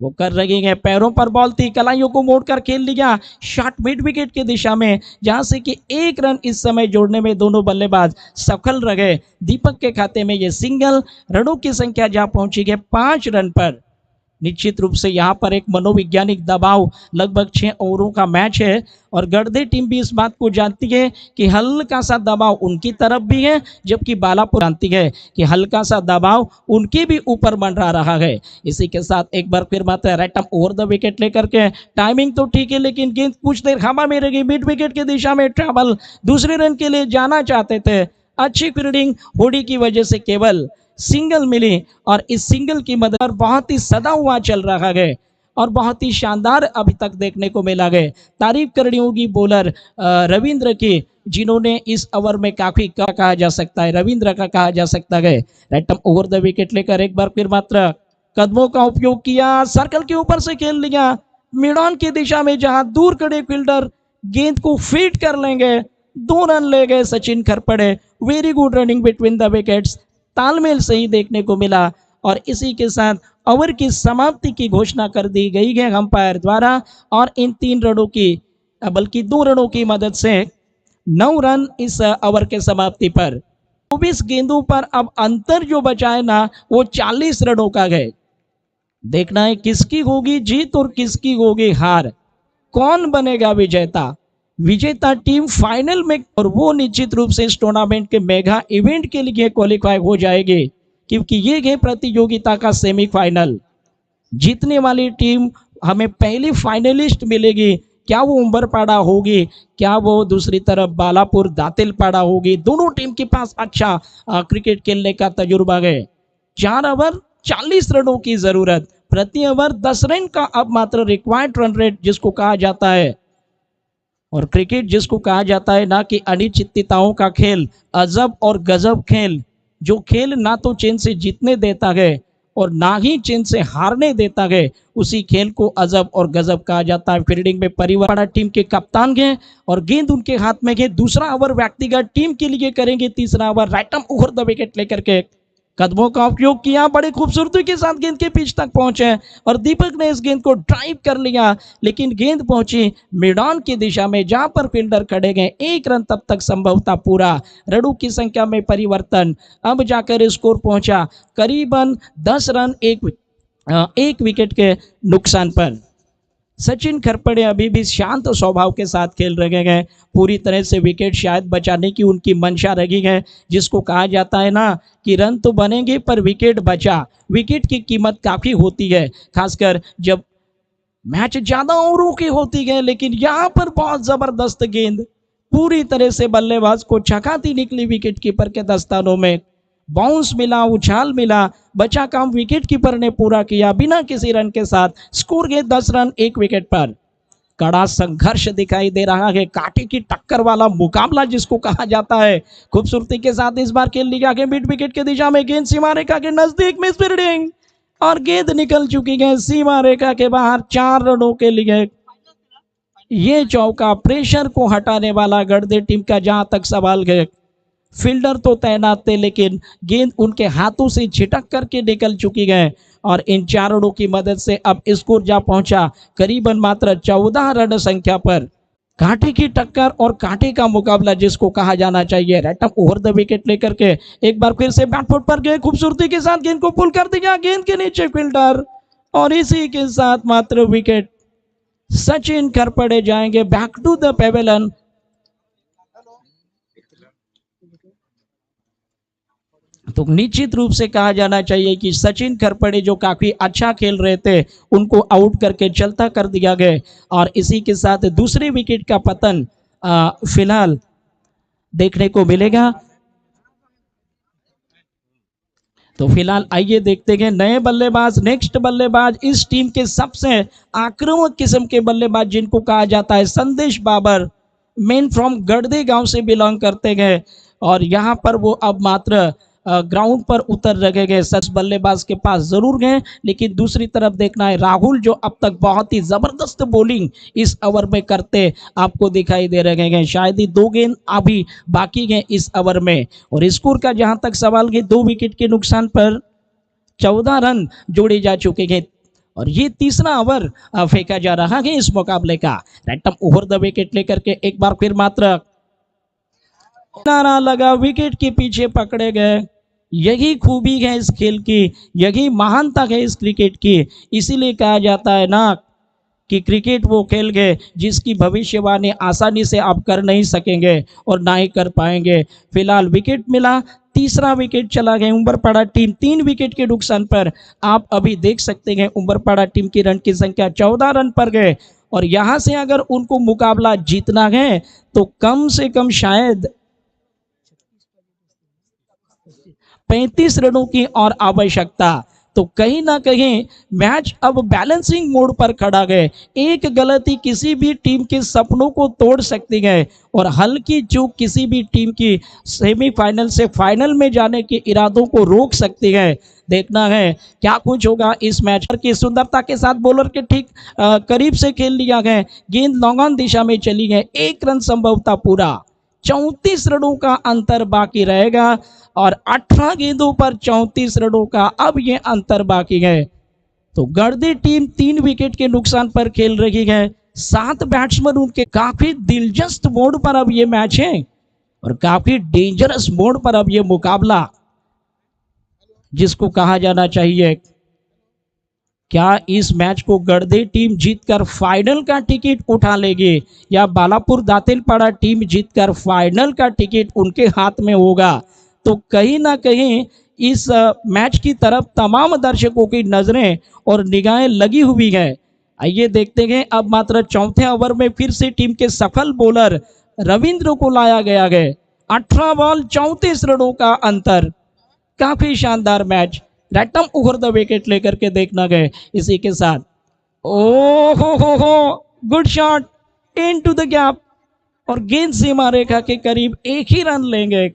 वो कर रही है। पैरों पर बॉल थी, कलाइयों को मोड़कर खेल लिया शॉट मिड विकेट की दिशा में, जहां से कि 1 रन इस समय जोड़ने में दोनों बल्लेबाज सफल रहे। दीपक के खाते में ये सिंगल, रनों की संख्या जहां पहुंची है 5 रन पर। निश्चित रूप से यहाँ पर एक मनोवैज्ञानिक दबाव, लगभग 6 ओवरों का मैच है और गढ़दे टीम भी इस बात को जानती है कि हल्का सा दबाव उनकी तरफ भी है, जबकि बालापुर जानती है कि हल्का सा दबाव उनके भी ऊपर मंडरा रहा है। इसी के साथ एक बार फिर मात्र right arm over the wicket लेकर के, टाइमिंग तो ठीक है लेकिन गेंद कुछ देर हवा में रहेगी, मिड विकेट की दिशा में ट्रैवल, दूसरे रन के लिए जाना चाहते थे। अच्छी फील्डिंग होड़ी की वजह से केवल सिंगल मिली और इस सिंगल की मदद पर बहुत ही सदा हुआ चल रहा है और बहुत ही शानदार अभी तक देखने को मिला है। तारीफ करनी होगी बॉलर रविंद्र की, जिन्होंने इस ओवर में काफी कहा जा सकता है, रविंद्र का कहा जा सकता है। Right arm over the wicket लेकर एक बार फिर मात्र कदमों का उपयोग किया, सर्कल के ऊपर से खेल लिया मिडॉन की दिशा में, जहां दूर खड़े फील्डर गेंद को फीड कर लेंगे। 2 रन ले गए Sachin Kharpade. Very good running between the wickets, तालमेल सही देखने को मिला और इसी के साथ ओवर की समाप्ति की घोषणा कर दी गई है अंपायर द्वारा और इन 3 रनों की, बल्कि 2 रनों की मदद से 9 रन इस ओवर के समाप्ति पर। 24 गेंदों पर अब अंतर जो बचा है ना वो 40 रनों का है। देखना है किसकी होगी जीत और किसकी होगी हार, कौन बनेगा विजेता। विजेता टीम फाइनल में, और वो निश्चित रूप से इस टूर्नामेंट के मेगा इवेंट के लिए क्वालिफाई हो जाएगी, क्योंकि ये है प्रतियोगिता का सेमीफाइनल। जीतने वाली टीम हमें पहली फाइनलिस्ट मिलेगी। क्या वो उम्बरपाड़ा होगी, क्या वो दूसरी तरफ बालापुर दातिलपाड़ा होगी। दोनों टीम के पास अच्छा क्रिकेट खेलने का तजुर्बा है। 4 ओवर 40 रनों की जरूरत, प्रति ओवर 10 रन का अब मात्र रिक्वायर्ड रन रेट जिसको कहा जाता है। और क्रिकेट जिसको कहा जाता है ना कि अनिश्चितताओं का खेल, अजब और गजब खेल, जो खेल ना तो चैन से जीतने देता है और ना ही चैन से हारने देता है, उसी खेल को अजब और गजब कहा जाता है। फील्डिंग में परिवार टीम के कप्तान हैं और गेंद उनके हाथ में है। दूसरा ओवर व्यक्तिगत टीम के लिए करेंगे, तीसरा over right arm over the wicket लेकर के कदमों का उपयोग किया, बड़े खूबसूरती के साथ गेंद के पिच तक पहुंचे और दीपक ने इस गेंद को ड्राइव कर लिया, लेकिन गेंद पहुंची मैदान की दिशा में जहां पर फील्डर खड़े गए। 1 रन तब तक संभवतः पूरा, रनों की संख्या में परिवर्तन, अब जाकर स्कोर पहुंचा करीबन 10 रन, एक विकेट के नुकसान पर। सचिन खरपड़े अभी भी शांत स्वभाव के साथ खेल रहे हैं, पूरी तरह से विकेट शायद बचाने की उनकी मंशा रही है, जिसको कहा जाता है ना कि रन तो बनेंगे पर विकेट बचा। विकेट की कीमत काफी होती है, खासकर जब मैच ज्यादा ओवरों की होती है, लेकिन यहाँ पर बहुत जबरदस्त गेंद पूरी तरह से बल्लेबाज को छकाती निकली, विकेट कीपर के दस्तानों में बाउंस मिला, उछाल मिला, बचा काम विकेट कीपर ने पूरा किया बिना किसी रन के साथ। स्कोर गए 10 रन, 1 विकेट पर। कड़ा संघर्ष दिखाई दे रहा है, कांटे की टक्कर वाला मुकाबला जिसको कहा जाता है, खूबसूरती के साथ इस बार खेल लिया गया मिड विकेट की दिशा में, गेंद सीमा रेखा के नजदीक में फील्डिंग और गेंद निकल चुकी है सीमा रेखा के बाहर 4 रनों के लिए। ये चौका प्रेशर को हटाने वाला गढ़दे टीम का, जहां तक सवाल है फील्डर तो तैनात थे लेकिन गेंद उनके हाथों से छिटक करके निकल चुकी है और इन 4 रनों की मदद से अब स्कोर जा पहुंचा करीबन मात्र 14 रन संख्या पर। कांटे की टक्कर और कांटे का मुकाबला जिसको कहा जाना चाहिए। Right arm over the wicket लेकर के एक बार फिर से बैटफुट पर गए, खूबसूरती के साथ गेंद को पुल कर दिया, गेंद के नीचे फील्डर और इसी के साथ मात्र विकेट। सचिन खरपड़े जाएंगे बैक टू द पेवेलियन। तो निश्चित रूप से कहा जाना चाहिए कि सचिन खरपड़े जो काफी अच्छा खेल रहे थे, उनको आउट करके चलता कर दिया गया और इसी के साथ दूसरे विकेट का पतन फिलहाल देखने को मिलेगा। तो फिलहाल आइए देखते हैं नए बल्लेबाज, नेक्स्ट बल्लेबाज, इस टीम के सबसे आक्रामक किस्म के बल्लेबाज जिनको कहा जाता है संदेश बाबर, मेन फ्रॉम गढ़दे गांव से बिलोंग करते हैं और यहाँ पर वो अब मात्र ग्राउंड पर उतर रखे गए। सच बल्लेबाज के पास जरूर गए, लेकिन दूसरी तरफ देखना है राहुल जो अब तक बहुत ही जबरदस्त बॉलिंग इस ओवर में करते आपको दिखाई दे रहे हैं। शायद ही 2 गेंद अभी बाकी हैं इस ओवर में और स्कोर का जहां तक सवाल है 2 विकेट के नुकसान पर 14 रन जोड़े जा चुके हैं और ये तीसरा ओवर फेंका जा रहा है इस मुकाबले का। Right arm over the wicket लेकर के एक बार फिर मात्र नारा लगा, विकेट के पीछे पकड़े गए। यही खूबी है इस खेल की, यही महानता है इस क्रिकेट की। इसीलिए कहा जाता है ना कि क्रिकेट वो खेल है जिसकी भविष्यवाणी आसानी से आप कर नहीं सकेंगे और ना ही कर पाएंगे। फिलहाल विकेट मिला, तीसरा विकेट चला गया उम्बरपाड़ा टीम 3 विकेट के नुकसान पर। आप अभी देख सकते हैं उम्बरपाड़ा टीम की रन की संख्या 14 रन पर गए और यहां से अगर उनको मुकाबला जीतना है तो कम से कम शायद 35 रनों की और आवश्यकता। तो कहीं ना कहीं मैच अब बैलेंसिंग मोड पर खड़ा है। एक गलती किसी भी टीम के सपनों को तोड़ सकती है और हल्की चूक किसी भी टीम की सेमीफाइनल से फाइनल में जाने के इरादों को रोक सकती है। देखना है क्या कुछ होगा इस मैच की सुंदरता के साथ बॉलर के ठीक करीब से खेल लिया गया, गेंद लॉन्ग ऑन दिशा में चली गई, 1 रन संभवतः पूरा, 34 रनों का अंतर बाकी रहेगा और 18 गेंदों पर 34 रनों का अब ये अंतर बाकी है। तो गढ़दे टीम 3 विकेट के नुकसान पर खेल रही है। 7 बैट्समैन उनके, काफी दिलचस्प मोड पर अब ये मैच है और काफी डेंजरस मोड पर अब ये मुकाबला जिसको कहा जाना चाहिए। क्या इस मैच को गढ़दे टीम जीतकर फाइनल का टिकट उठा लेगी या बालापुर दातिलपाड़ा टीम जीतकर फाइनल का टिकट उनके हाथ में होगा? तो कहीं ना कहीं इस मैच की तरफ तमाम दर्शकों की नजरें और निगाहें लगी हुई है। आइए देखते हैं अब मात्र चौथे ओवर में फिर से टीम के सफल बॉलर रविंद्र को लाया गया है। 18 बॉल 34 रनों का अंतर, काफी शानदार मैच। रैटम ओवर द विकेट लेकर के देखना गए। इसी के साथ ओ हो good shot into the gap और गेंद सीमा रेखा के करीब एक ही रन लेंगे।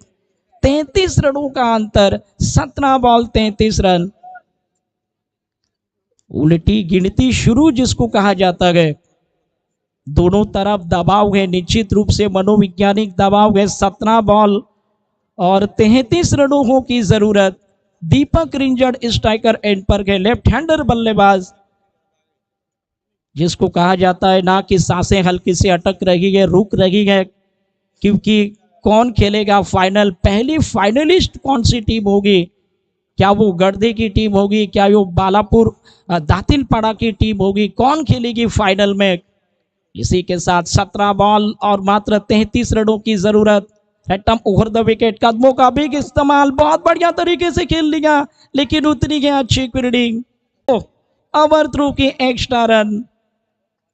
33 रनों का अंतर, 17 बॉल 33 रन। उल्टी गिनती शुरू जिसको कहा जाता है। दोनों तरफ दबाव है, निश्चित रूप से मनोवैज्ञानिक दबाव है। 17 बॉल और 33 रनों की जरूरत। दीपक रिंजड़ स्ट्राइकर एंड पर गए, लेफ्ट हैंडर बल्लेबाज जिसको कहा जाता है ना कि सांसें हल्की से अटक रही है, रुक रही है, क्योंकि कौन खेलेगा फाइनल। पहली फाइनलिस्ट कौन सी टीम होगी? क्या वो गढ़दे की टीम होगी? क्या वो बालापुर दातिलपाड़ा की टीम होगी? कौन खेलेगी फाइनल में? इसी के साथ 17 बॉल और मात्र 33 रनों की जरूरत। रैटम ओवर द विकेट, कदमों का बिग इस्तेमाल, बहुत बढ़िया तरीके से खेल लिया, लेकिन उतनी है अच्छी फील्डिंग। ओवर थ्रू की एक्स्ट्रा रन।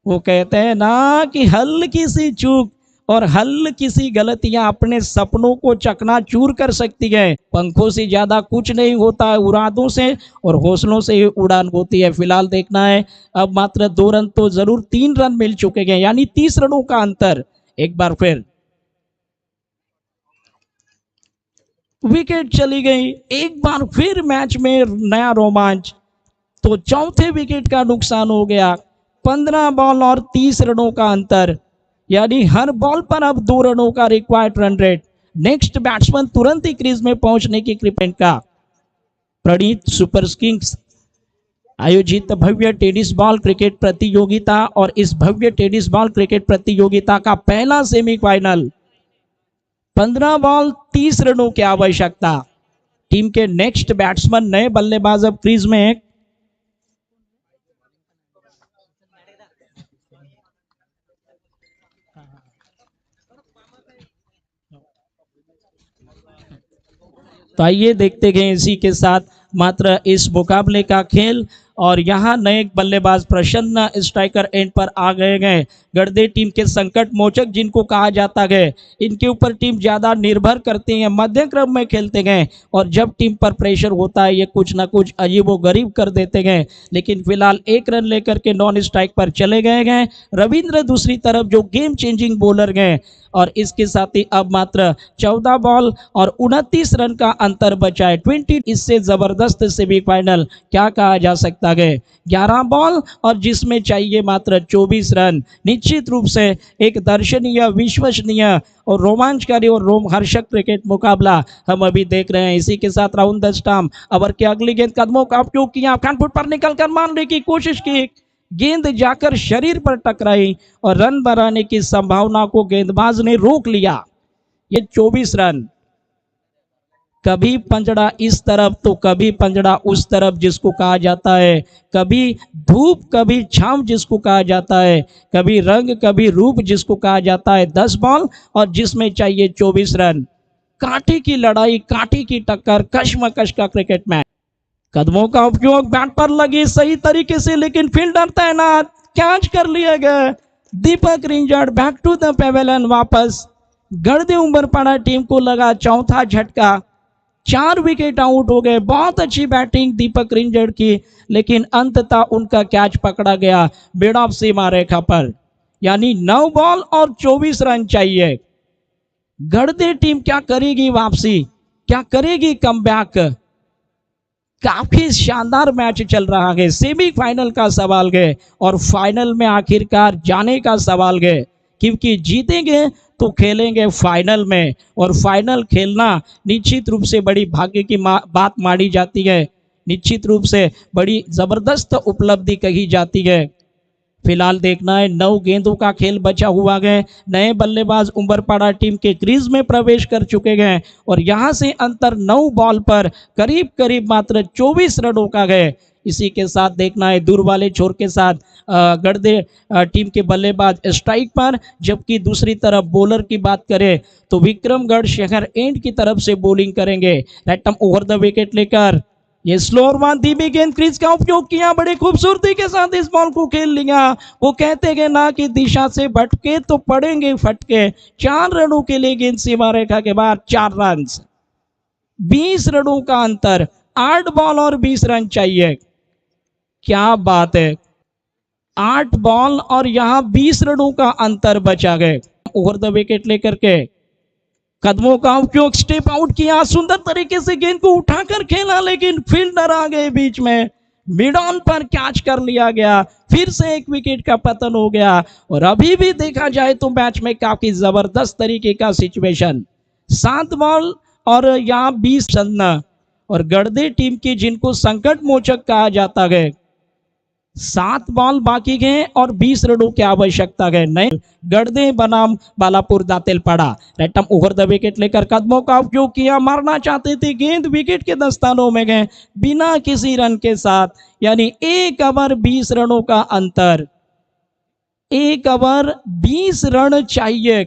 वो कहते हैं ना कि हल्की सी चूक और हल्की सी गलतियां अपने सपनों को चकनाचूर कर सकती है। पंखों से ज्यादा कुछ नहीं होता है, उड़ादों से और हौसलों से ही उड़ान होती है। फिलहाल देखना है, अब मात्र 2 रन तो जरूर 3 रन मिल चुके हैं, यानी 30 रनों का अंतर। एक बार फिर विकेट चली गई, एक बार फिर मैच में नया रोमांच। तो चौथे विकेट का नुकसान हो गया। 15 बॉल और 30 रनों का अंतर, यानी हर बॉल पर अब 2 रनों का required run rate. Next batsman तुरंत ही क्रीज में पहुंचने की क्रिकेट का। प्रणीत सुपर किंग्स आयोजित भव्य टेनिस बॉल क्रिकेट प्रतियोगिता और इस भव्य टेनिस बॉल क्रिकेट प्रतियोगिता का पहला सेमीफाइनल। 15 बॉल 30 रनों की आवश्यकता। टीम के नेक्स्ट बैट्समैन नए बल्लेबाज अब क्रीज में। तो आइए देखते गए इसी के साथ मात्र इस मुकाबले का खेल। और यहाँ नए बल्लेबाज प्रसन्न स्ट्राइकर एंड पर आ गए। गढ़दे टीम के संकट मोचक जिनको कहा जाता है, इनके ऊपर टीम ज्यादा निर्भर करते हैं, मध्य क्रम में खेलते हैं और जब टीम पर प्रेशर होता है ये कुछ ना कुछ अजीबो गरीब कर देते हैं। लेकिन फिलहाल 1 रन लेकर के नॉन स्ट्राइक पर चले गए हैं रविंद्र, दूसरी तरफ जो गेम चेंजिंग बॉलर हैं। और इसके साथ ही अब मात्र 14 बॉल और 29 रन का अंतर बचा है। 20 इससे जबरदस्त सेमीफाइनल क्या कहा जा सकता है। 11 बॉल और जिसमें चाहिए मात्र 24 रन। निश्चित रूप से एक दर्शनीय, विश्वसनीय और रोमांचकारी और रोमहर्षक क्रिकेट मुकाबला हम अभी देख रहे हैं। इसी के साथ राउंड द स्टंप, ओवर की अगली गेंद कदमों का उपयोग किया, फ्रंट फुट पर निकलकर मारने की कोशिश की, गेंद जाकर शरीर पर टकराई और रन बनाने की संभावना को गेंदबाज ने रोक लिया। ये 24 रन। कभी पंजड़ा इस तरफ तो कभी पंजड़ा उस तरफ जिसको कहा जाता है, कभी धूप कभी छांव जिसको कहा जाता है, कभी रंग कभी रूप जिसको कहा जाता है। 10 बॉल और जिसमें चाहिए 24 रन। कांटे की लड़ाई, कांटे की टक्कर, कशमकश का क्रिकेट मैच। कदमों का उपयोग, बैट पर लगी सही तरीके से, लेकिन फील्डर तैनात, कैच कर लिया गया। Deepak Rinjad back to the pavilion वापस। गढ़दे उम्बरपाड़ा टीम को लगा चौथा झटका। 4 विकेट आउट हो गए। बहुत अच्छी बैटिंग दीपक रिंजड़ की, लेकिन अंततः उनका कैच पकड़ा गया मिड ऑफ सीमा रेखा पर। यानी 9 बॉल और 24 रन चाहिए। गढ़दे टीम क्या करेगी वापसी, क्या करेगी कमबैक? काफी शानदार मैच चल रहा है। सेमीफाइनल का सवाल है और फाइनल में आखिरकार जाने का सवाल है, क्योंकि जीतेंगे तो खेलेंगे फाइनल में और फाइनल खेलना निश्चित रूप से बड़ी भाग्य की बात मानी जाती है, निश्चित रूप से बड़ी जबरदस्त उपलब्धि कही जाती है। फिलहाल देखना है, 9 गेंदों का खेल बचा हुआ है। नए बल्लेबाज उम्बरपाड़ा टीम के क्रीज में प्रवेश कर चुके हैं और यहां से अंतर 9 बॉल पर करीब करीब मात्र 24 रनों का है। इसी के साथ देखना है, दूर वाले छोर के साथ गढ़दे टीम के बल्लेबाज स्ट्राइक पर, जबकि दूसरी तरफ बॉलर की बात करें तो विक्रमगढ़ शहर एंड की तरफ से बॉलिंग करेंगे। रैटम ओवर द विकेट लेकर ये स्लोअर वन, धीमी गेंद, क्रीज का उपयोग किया, बड़ी खूबसूरती के साथ इस बॉल को खेल लिया। वो कहते हैं ना कि दिशा से भटके तो पड़ेंगे फटके। 4 रनों के लिए गेंद सीमा रेखा के बाद 4 रन, 20 रनों का अंतर। 8 बॉल और 20 रन चाहिए। क्या बात है, 8 बॉल और यहां 20 रनों का अंतर बचा गए। ओवर द विकेट लेकर के कदमों का उपयोग, स्टेप आउट किया, सुंदर तरीके से गेंद को उठाकर खेला, लेकिन फील्डर आ गए बीच में, मिड ऑन पर कैच कर लिया गया। फिर से एक विकेट का पतन हो गया। और अभी भी देखा जाए तो मैच में काफी जबरदस्त तरीके का सिचुएशन। 7 बॉल और यहाँ 20 रन, और गढ़दे टीम की जिनको संकट मोचक कहा जाता है, 7 बॉल बाकी गए और 20 रनों की आवश्यकता है। नहीं, गढ़दे बनाम Balapur Datelpada. Right arm over the wicket लेकर कदमों का उपयोग किया, मारना चाहते थे, गेंद विकेट के दस्तानों में गए बिना किसी रन के साथ। यानी 1 ओवर 20 रनों का अंतर, 1 ओवर 20 रन चाहिए।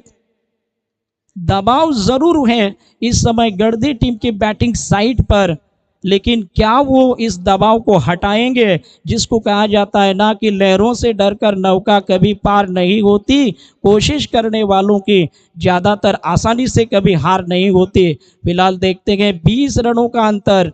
दबाव जरूर है इस समय गढ़दे टीम की बैटिंग साइड पर, लेकिन क्या वो इस दबाव को हटाएंगे, जिसको कहा जाता है ना कि लहरों से डरकर नौका कभी पार नहीं होती। कोशिश करने वालों की ज्यादातर आसानी से कभी हार नहीं होती। फिलहाल देखते हैं 20 रनों का अंतर,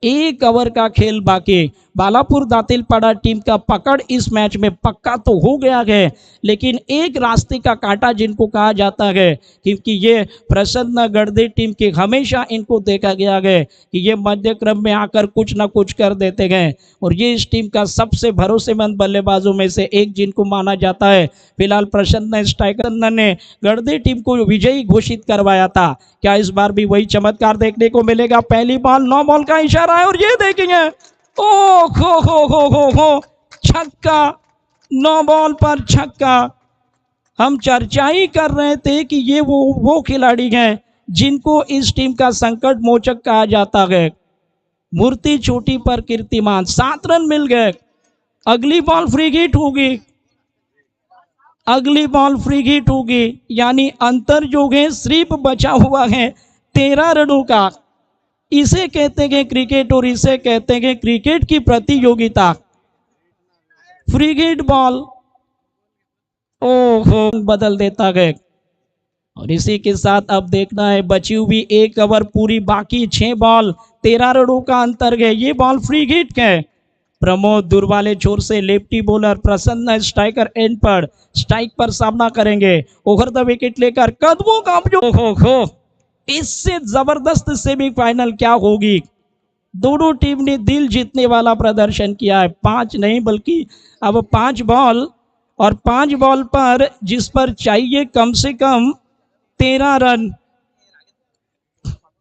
1 ओवर का खेल बाकी। बालापुर दातिलपाड़ा टीम का पकड़ इस मैच में पक्का तो हो गया है, लेकिन एक रास्ते का कांटा जिनको कहा जाता है, क्योंकि ये प्रसन्न गढ़दे टीम की हमेशा इनको देखा गया है कि ये मध्य क्रम में आकर कुछ ना कुछ कर देते हैं, और ये इस टीम का सबसे भरोसेमंद बल्लेबाजों में से एक जिनको माना जाता है। फिलहाल प्रसन्न स्ट्राइकर ने गढ़दे टीम को विजयी घोषित करवाया था। क्या इस बार भी वही चमत्कार देखने को मिलेगा? पहली बॉल 9 बॉल का इशारा है, और ये देखेंगे, ओ हो, छक्का, 9 बॉल पर छक्का। हम चर्चा ही कर रहे थे कि ये वो खिलाड़ी हैं जिनको इस टीम का संकट मोचक कहा जाता है। मूर्ति चोटी पर कीर्तिमान, 7 रन मिल गए। अगली बॉल फ्री हिट होगी, अगली बॉल फ्री हिट होगी, यानी अंतर जो है सिर्फ बचा हुआ है 13 रनों का। इसे कहते हैं क्रिकेट, और इसे कहते हैं क्रिकेट की प्रतियोगिता। फ्री हिट बॉल ओहो बदल देता है। और इसी के साथ अब देखना है बची हुई 1 ओवर पूरी बाकी, 6 बॉल 13 रनों का अंतर है। ये बॉल फ्री हिट है। प्रमोद दूर वाले छोर से लेफ्टी बॉलर, प्रसन्न स्ट्राइकर एंड पर, स्ट्राइक पर सामना करेंगे। ओवर द विकेट लेकर कदमों का उपयोग। इससे जबरदस्त सेमीफाइनल क्या होगी। दोनों टीम ने दिल जीतने वाला प्रदर्शन किया है। 5 नहीं बल्कि अब 5 बॉल, और 5 बॉल पर जिस पर चाहिए कम से कम 13 रन,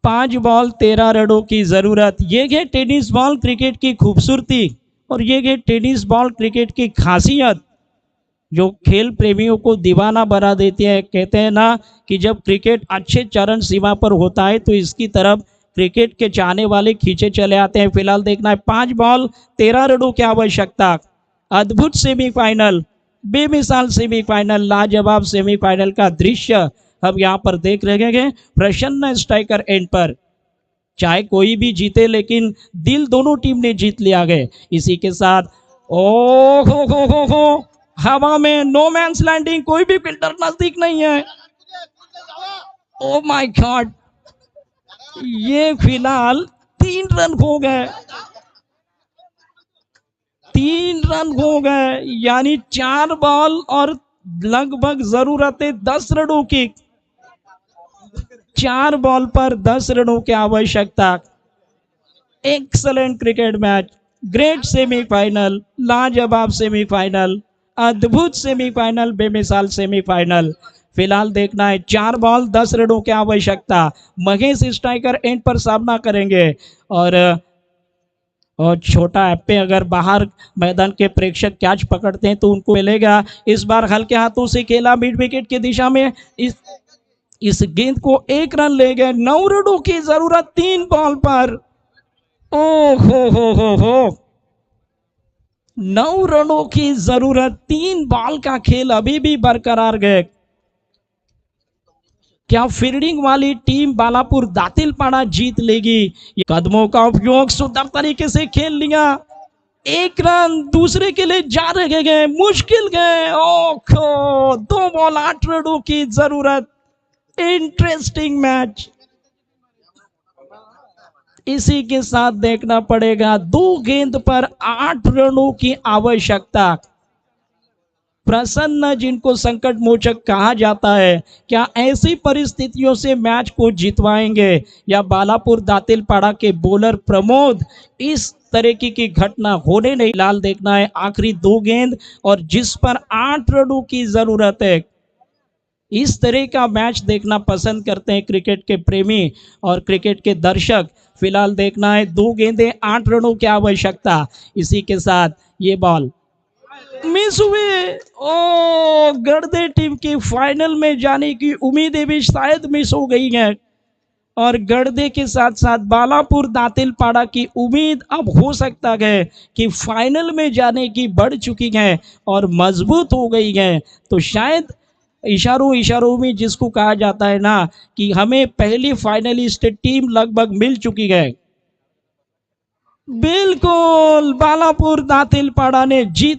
5 बॉल 13 रनों की जरूरत। ये है टेनिस बॉल क्रिकेट की खूबसूरती, और ये है टेनिस बॉल क्रिकेट की खासियत, जो खेल प्रेमियों को दीवाना बना देती है। कहते हैं ना कि जब क्रिकेट अच्छे चरण सीमा पर होता है तो इसकी तरफ क्रिकेट के चाहने वाले खींचे चले आते हैं। फिलहाल देखना है 5 बॉल 13 रनों की आवश्यकता। अद्भुत सेमीफाइनल, बेमिसाल सेमीफाइनल, लाजवाब सेमीफाइनल का दृश्य हम यहाँ पर देख रहे हैं। प्रसन्न स्ट्राइकर एंड पर, चाहे कोई भी जीते लेकिन दिल दोनों टीम ने जीत लिया है। इसी के साथ ओ हो, हवा में नो मैंस लैंडिंग, कोई भी फील्डर नजदीक नहीं है। ओ माय गॉड, ये फिलहाल 3 रन हो गए, 3 रन हो गए, यानी 4 बॉल और लगभग जरूरत है 10 रनों की। 4 बॉल पर 10 रनों की आवश्यकता। Excellent cricket match, great semifinal, लाजवाब सेमीफाइनल, अद्भुत सेमीफाइनल, बेमिसाल सेमीफाइनल। फिलहाल देखना है 4 बॉल 10 रनों की आवश्यकता। महेश स्ट्राइकर एंड पर सामना करेंगे, और छोटा एप्पे अगर बाहर मैदान के प्रेक्षक कैच पकड़ते हैं तो उनको मिलेगा। इस बार हल्के हाथों से खेला मिड विकेट की दिशा में, इस गेंद को 1 रन ले गए। 9 रनों की जरूरत 3 बॉल पर। ओ हो 9 रनों की जरूरत, 3 बॉल का खेल अभी भी बरकरार है। क्या फील्डिंग वाली टीम बालापुर दातिलपाड़ा जीत लेगी? कदमों का उपयोग, सुंदर तरीके से खेल लिया, 1 रन दूसरे के लिए जा रहे गए, मुश्किल गए। ओहो 2 बॉल 8 रनों की जरूरत। इंटरेस्टिंग मैच, इसी के साथ देखना पड़ेगा 2 गेंद पर 8 रनों की आवश्यकता। प्रसन्न जिनको संकट मोचक कहा जाता है, क्या ऐसी परिस्थितियों से मैच को जितवाएंगे या बालापुर दातिलपाड़ा के बॉलर प्रमोद इस तरह की घटना होने नहीं। लाल देखना है आखिरी 2 गेंद और जिस पर 8 रनों की जरूरत है। इस तरह का मैच देखना पसंद करते हैं क्रिकेट के प्रेमी और क्रिकेट के दर्शक। फिलहाल देखना है 2 गेंदें 8 रनों की आवश्यकता। इसी के साथ ये बॉल मिस हुए। ओ गर्दे टीम की फाइनल में जाने की उम्मीदें भी शायद मिस हो गई हैं और गर्दे के साथ साथ बालापुर दातिलपाड़ा की उम्मीद अब हो सकता है कि फाइनल में जाने की बढ़ चुकी है और मजबूत हो गई है। तो शायद इशारों में जिसको कहा जाता है ना कि हमें पहली फाइनलिस्ट टीम लगभग मिल चुकी है। बिल्कुल बालापुर दातिलपाड़ा ने जीत